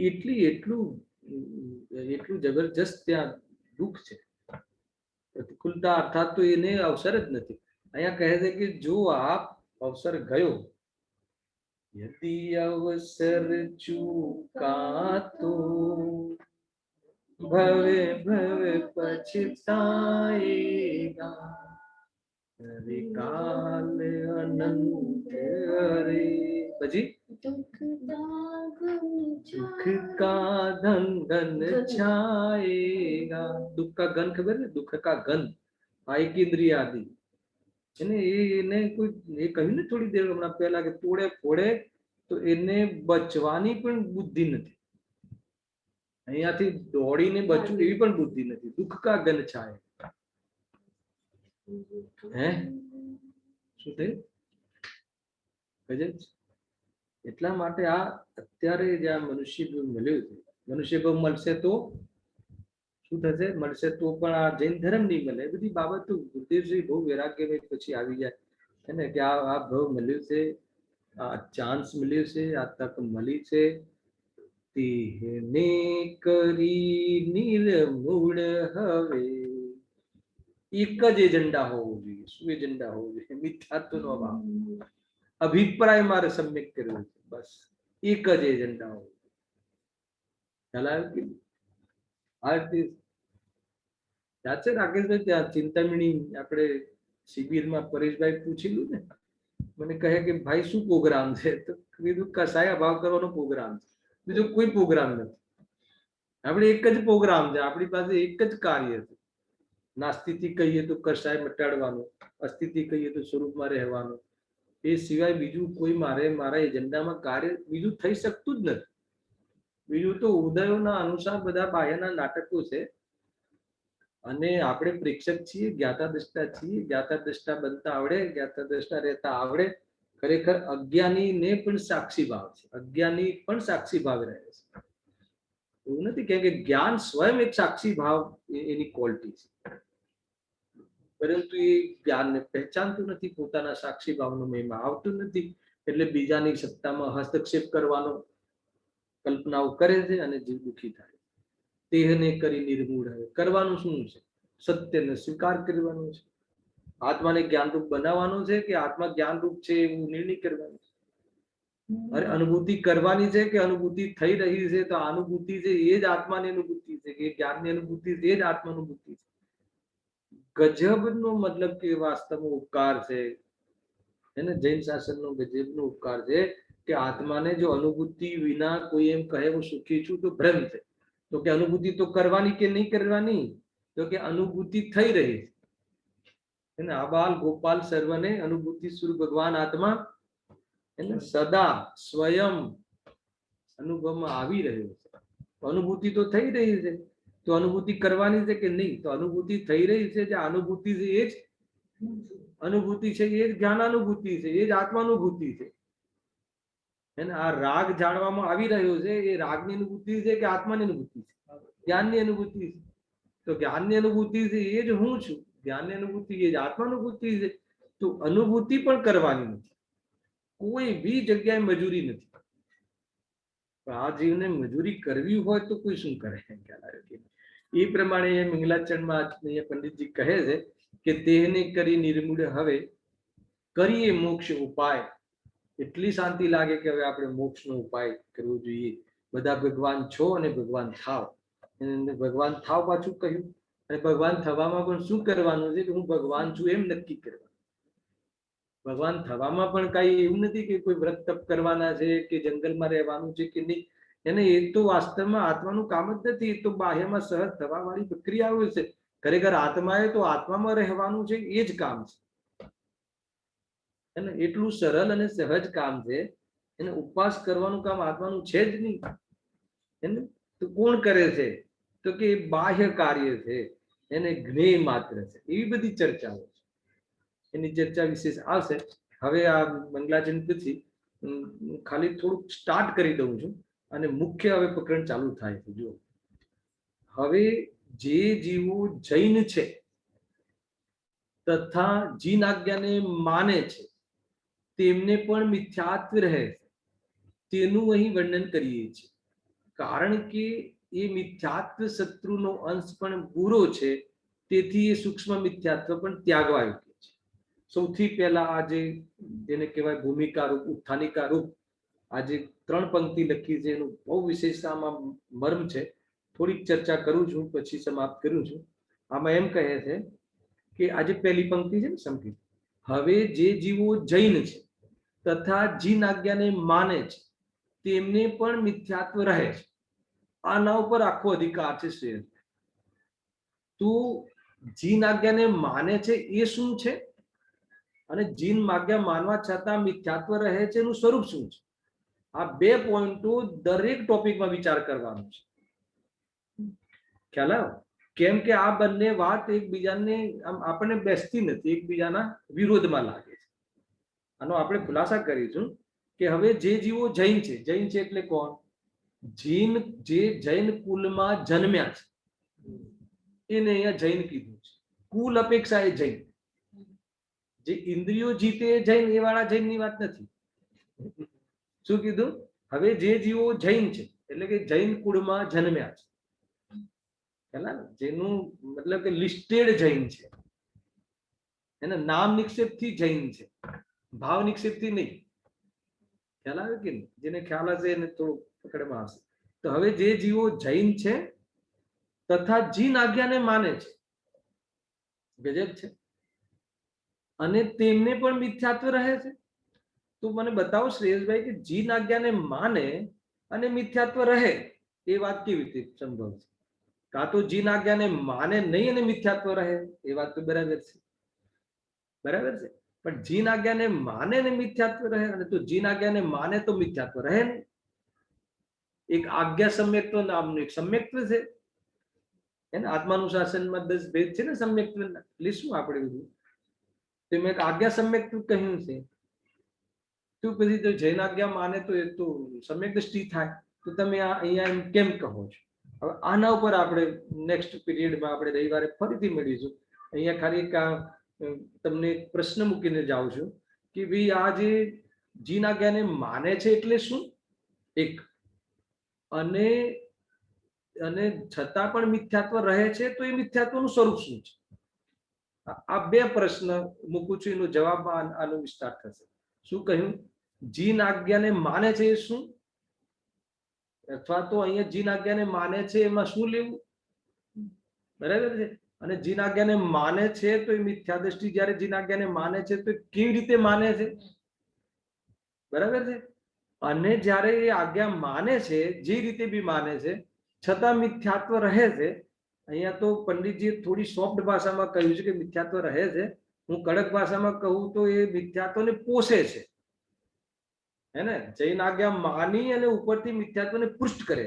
એટલું જબરજસ્ત ત્યાં દુઃખ છે. પ્રતિકૂળતા અર્થાત તો એને અવસર જ નથી. અહીંયા કહે છે કે જો આ અવસર ગયો, યદિ અવસર ચૂકાતો ભવે ભવે પછતાએગા, અરે કાલ અનંત રે. પછી दुख का धन धन छाएगा. दुख का घन खबर है? दुख का घन આ એક ઇન્દ્રિય આદિ એને કોઈ એ કહ્યું ને થોડી દેર હમણાં પહેલા કે તોડે ફોડે તો એને બચવાની પણ બુદ્ધિ નથી. અહીંયાથી દોડીને બચવું એવી પણ બુદ્ધિ નથી. દુઃખ કા ઘન છાય. હે શું થયું? ગજબ. એટલા માટે આ અત્યારે જે આ મનુષ્ય મળ્યું છે, મનુષ્ય ભાવ મળશે તો શું થશે? મળશે તો પણ આ જૈન ધર્મ નહીં મળે. એ બધી બાબતો ગુરુદેવજી બહુ વૈરાગ્ય પછી આવી જાય છે ને કે આ ભાવ મળ્યું છે, આ ચાન્સ મળ્યું છે, આ તક મળી છે, તેને કરી નિર્મૂળ હવે. એક જ એજન્ડા હોવો જોઈએ. શું એજન્ડા હોવો જોઈએ? મિથ્યાત્વનો અભાવ. અભિપ્રાય મારે સમ્યક કર્યો છે, બસ એક જ એજન્ડા હોવો. ખ્યાલ આવ્યો કે યાદ છે રાકેશભાઈ? ત્યાં ચિંતામણી આપણે શિબિરમાં પરેશભાઈ પૂછેલું ને, મને કહે કે ભાઈ શું પ્રોગ્રામ છે? તો કીધું કસાય અભાવ કરવાનો પ્રોગ્રામ છે, બીજો કોઈ પ્રોગ્રામ નથી. આપણે એક જ પ્રોગ્રામ છે, આપણી પાસે એક જ કાર્ય છે. નાસ્તિથી કહીએ તો કસાય મટાડવાનું, અસ્થિતિ કહીએ તો સ્વરૂપમાં રહેવાનું. એ સિવાય બીજું કોઈ મારા એજન્ડામાં કાર્ય બીજું થઈ શકતું જ નથી. બીજું તો ઉદયોના અનુસાર બધા બાહ્યના નાટકો છે અને આપણે પ્રેક્ષક છીએ, જ્ઞાતા દ્રષ્ટા છીએ. જ્ઞાતા દ્રષ્ટા બનતા આવડે, જ્ઞાતા દ્રષ્ટા રહેતા આવડે. ખરેખર અજ્ઞાનીને પણ સાક્ષી ભાવ છે. અજ્ઞાની પણ સાક્ષી ભાવ રહે છે. એવું નથી કે જ્ઞાન સ્વયં એક સાક્ષી ભાવ એની ક્વોલિટી છે, પરંતુ એ જ્ઞાનને પહેચાનતું નથી. પોતાના સાક્ષી ભાવનો મહિમા આવતું નથી, એટલે બીજાની સત્તામાં હસ્તક્ષેપ કરવાનો કલ્પનાઓ કરે છે અને જીવ દુઃખી થાય. તેને કરી નિર્મૂળ હવે કરવાનું શું છે? સત્યને સ્વીકાર કરવાનો છે. આત્માને જ્ઞાનરૂપ બનાવવાનો છે કે આત્મા જ્ઞાનરૂપ છે એવું નિર્ણય કરવાનો છે. અરે અનુભૂતિ કરવાની છે કે અનુભૂતિ થઈ રહી છે? તો અનુભૂતિ છે એ જ આત્માની અનુભૂતિ છે, કે જ્ઞાનની અનુભૂતિ છે એ જ આત્માનુભૂતિ છે. ગજબનો મતલબ કે વાસ્તવમાં ઉપકાર છે એને જૈન શાસનનો ગજબનો ઉપકાર છે કે આત્માને જો અનુભૂતિ વિના કોઈ એમ કહે હું સુખી છું તો ભ્રમ છે. તો કે અનુભૂતિ તો કરવાની કે નહીં કરવાની? તો કે અનુભૂતિ થઈ રહી છે. આબાલ ગોપાલ સર્વને અનુભૂતિ સ્વરૂપ ભગવાન આત્મા એને સદા સ્વયં અનુભવમાં આવી રહ્યો છે. અનુભૂતિ તો થઈ રહી છે, તો અનુભૂતિ કરવાની છે કે નહીં? તો અનુભૂતિ થઈ રહી છે. જે અનુભૂતિ છે એ જ અનુભૂતિ છે, એ જ જ્ઞાનાનુભૂતિ છે, એ જ આત્માનુભૂતિ છે. એને આ રાગ જાણવામાં આવી રહ્યો છે, એ રાગની અનુભૂતિ છે કે આત્માની અનુભૂતિ છે? જ્ઞાનની અનુભૂતિ છે. તો જ્ઞાનની અનુભૂતિ છે એ જ હું છું, જ્ઞાનની અનુભૂતિ એ જ આત્માનુભૂતિ છે. તો અનુભૂતિ પણ કરવાની નથી, કોઈ બી જગ્યાએ મજૂરી નથી. આ જીવને મજૂરી કરવી હોય તો કોઈ શું કરે? એ પ્રમાણે મંગલાચરણમાં પંડિતજી કહે છે કે દેહને કરી નિર્મૂળ હવે કરીએ મોક્ષ ઉપાય. એટલી શાંતિ લાગે કે હવે આપણે મોક્ષનો ઉપાય કરવો જોઈએ. બધા ભગવાન છો અને ભગવાન થાવ. ભગવાન થાવ પાછું કહ્યું, અને ભગવાન થવામાં પણ શું કરવાનું છે કે હું ભગવાન છું એમ નક્કી કરવાનું. ભગવાન થવામાં પણ કઈ એવું નથી કે કોઈ વ્રત તપ કરવાના છે કે જંગલમાં રહેવાનું છે કે નહીં. એને એ તો વાસ્તવમાં આત્માનું કામ જ નથી. એ તો બાહ્યમાં સહજ થવા વાળી પ્રક્રિયાઓ છે. ખરેખર આત્માએ તો આત્મામાં રહેવાનું છે, એ જ કામ છે. એને એટલું સરળ અને સહજ કામ છે. એને ઉપવાસ કરવાનું કામ આત્માનું છે જ નહીં. એને તો કોણ કરે છે? તો કે બાહ્ય કાર્ય છે, એને જ્ઞેય માત્ર છે. એવી બધી ચર્ચાઓ છે, એની ચર્ચા વિશેષ આવશે. હવે આ મંગલાચરણ પછી ખાલી થોડુંક સ્ટાર્ટ કરી દઉં છું, અને મુખ્ય હવે પ્રકરણ ચાલુ થાય છે. જુઓ, હવે જે જીવો જૈન છે તથા જીન આજ્ઞાને માને છે તેમને પણ મિથ્યાત્વ રહે છે, તેનું અહીં વર્ણન કરીએ છીએ. કારણ કે એ મિથ્યાત્વ શત્રુનો અંશ પણ બુરો છે, તેથી એ સૂક્ષ્મ મિથ્યાત્વ પણ ત્યાગવા યોગ્ય છે. સૌથી પહેલા આ જેને કહેવાય ભૂમિકા રૂપ, ઉત્થાનિકા રૂપ, આજે 3 પંક્તિ લખી છે, એનું બહુ વિશેષતામાં મર્મ છે. થોડીક ચર્ચા કરું છું, પછી સમાપ્ત કરું છું. આમાં એમ કહે છે કે આજે પહેલી પંક્તિ છે ને, સમજી. હવે જે જીવો જૈન છે તથા જીન આજ્ઞાને માને છે તેમને પણ મિથ્યાત્વ રહે છે. આના ઉપર આખો અધિકાર છે શ્રેય. તો જીન આજ્ઞાને માને છે એ શું છે, અને જીન આજ્ઞા માનવા છતાં મિથ્યાત્વ રહે છે એનું સ્વરૂપ શું છે? આ 2 પોઈન્ટો દરેક ટોપિકમાં વિચાર કરવાનો છે. ખ્યાલ આવ્યો? કેમ કે આ બંને વાત એકબીજાને આપણને બેસતી નથી, એકબીજાના વિરોધમાં લાગે છે. આનો આપણે ખુલાસા કરીશું કે હવે જે જીવો જૈન છે, જૈન છે એટલે કોણ? જીન, જે જૈન કુલમાં જન્મ્યા છે એને અહીંયા જૈન કીધું છે. કુલ અપેક્ષા એ જૈન. જે ઇન્દ્રિયો જીતે જૈન, એ વાળા જૈન ની વાત નથી. શું કીધું? હવે જે જીવો જૈન છે એટલે કે જૈન કુળમાં જન્મ્યા છે, જેનું મતલબ કે લિસ્ટેડ જૈન છે, એના નામ નિક્ષેપ થી જૈન છે, ભાવ નિક્ષેપ થી નહીં. ખ્યાલ આવે કે નહીં? જેને ખ્યાલ હશે એને થોડું પકડમાં આવશે. તો હવે જે જીવો જૈન છે તથા જીન આજ્ઞાને માને છે, ગજબ છે, અને તેમને પણ મિથ્યાત્વ રહે છે. તો મને બતાવો શ્રેયસભાઈ કે જીન આજ્ઞાને માને અને મિથ્યાત્વ રહે એ વાત કેવી રીતે સંભવ છે? કાં તો જીન આજ્ઞાને માને નહીં અને મિથ્યાત્વ રહે, એ વાત તો બરાબર છે, બરાબર છે. પણ જીન આજ્ઞાને માને ને મિથ્યાત્વ રહે, અને તો જીન આજ્ઞાને માને તો મિથ્યાત્વ રહે નહીં. એક આજ્ઞા સમ્યક્ત્વ નામનું એક સમ્યક્ત્વ છે. એને આત્માનુશાસનમાં 10 ભેદ છે ને સમ્યક્ત્વ. એટલે શું આપણે બધું તો મેં આજ્ઞા સમ્યક્ત્વ કહ્યું છે. તો પછી જો જૈન આજ્ઞા માને તો એ તો સમ્યક દ્રષ્ટિ થાય. તો તમે અહીંયા એમ કેમ કહો છો? હવે આના ઉપર આપણે નેક્સ્ટ પીરિયડમાં આપણે રવિવારે ફરીથી મળીશું. અહીંયા ખાલી એક તમને પ્રશ્ન મૂકીને જાઉં છું કે ભાઈ આ જે જીન આજ્ઞાને માને છે એટલે શું, એક, અને અને છતાં પણ મિથ્યાત્વ રહે છે તો એ મિથ્યાત્વનું સ્વરૂપ શું છે? આ 2 પ્રશ્ન મૂકું છું, એનો જવાબમાં આનો વિસ્તાર થશે. શું કહ્યું? જીન આજ્ઞાને માને છે એ શું, અથવા તો અહીંયા જીન આજ્ઞાને માને છે એમાં શું લેવું? બરાબર છે. અને જીન આજ્ઞાને માને છે તો એ મિથ્યા દ્રષ્ટિ, જ્યારે જીન આજ્ઞાને માને છે તો કેવી રીતે માને છે? બરાબર છે. અને જ્યારે એ આજ્ઞા માને છે, જે રીતે બી માને છે, છતાં મિથ્યાત્વ રહે છે. અહીંયા તો પંડિતજીએ થોડી સોફ્ટ ભાષામાં કહ્યું છે કે મિથ્યાત્વ રહે છે. હું કડક ભાષામાં કહું તો એ મિથ્યાત્વને પોષે છે. હે ને? જૈન આજ્ઞા માની અને ઉપરથી મિથ્યાત્વને પુષ્ટ કરે.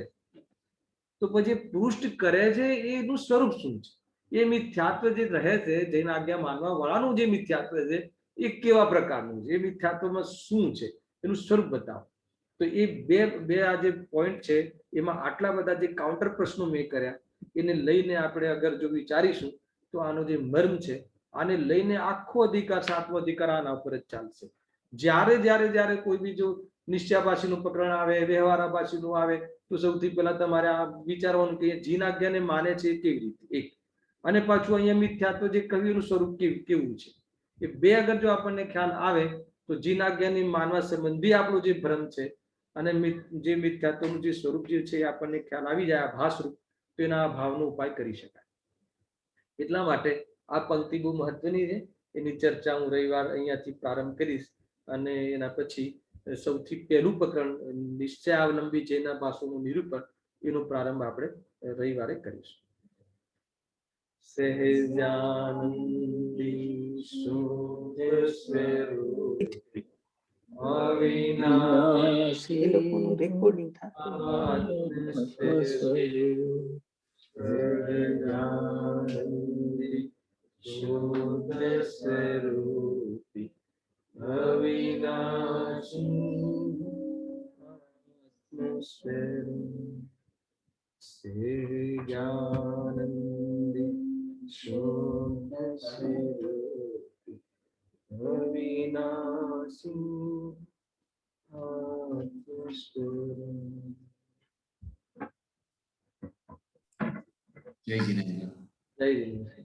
તો પછી પુષ્ટ કરે છે એનું સ્વરૂપ શું છે? એ મિથ્યાત્વ જે રહે છે, જૈન આજ્ઞા માનવા વાળાનું જે મિથ્યાત્વ છે એ કેવા પ્રકારનું છે? એ મિથ્યાત્વમાં શું છે? એનું સ્વરૂપ બતાવો. તો એ બે બે આ જે પોઈન્ટ છે એમાં આટલા બધા જે કાઉન્ટર પ્રશ્નો મેં કર્યા એને લઈને આપણે અગર જો વિચારીશું તો આનો જે મર્મ છે આને લઈને આખો અધિકાર સાતમો અધિકાર આના ઉપર જ ચાલશે. જ્યારે જ્યારે જ્યારે કોઈ બી જો નિશ્ચયાભાષીનું પ્રકરણ આવે, વ્યવહારાભાષીનું આવે, તો સૌથી પહેલા તમારે આ વિચારવાનું કે જીન આજ્ઞાને માને છે કેવી રીતે, એક. અને પાછું અહીંયા મિથ્યાત્વ જે કવિનું સ્વરૂપ કેવું છે, એ બે અગર જો આપણને ખ્યાલ આવે તો જીન આજ્ઞાની માનવા સંબંધી આપણો જે ભ્રમ છે અને જે મિથ્યાત્વનું જે સ્વરૂપ જે છે એ આપણને ખ્યાલ આવી જાય આ ભાસરૂપ, તો એના ભાવનો ઉપાય કરી શકાય. એટલા માટે આ પંક્તિ બહુ મહત્વની છે. એની ચર્ચા હું રવિવાર અહીંયાથી પ્રારંભ કરીશ અને એના પછી સૌથી પહેલું પ્રકરણ નિશ્ચયાવલંબી જેના ભાષાનું નિરૂપણ એનો પ્રારંભ આપણે રવિવારે કરીશું. સહેજાનંદી શુદ્ધ સ્વરૂપ અવિનાશી રેકોર્ડિંગ સહેજાનંદી શુદ્ધ સ્વરૂપી અવિનાશી સહેજાનંદી શુદ્ધ સ્વરૂપી અવિનાશી જય જીનેન્દ્ર. જય જીનેન્દ્ર.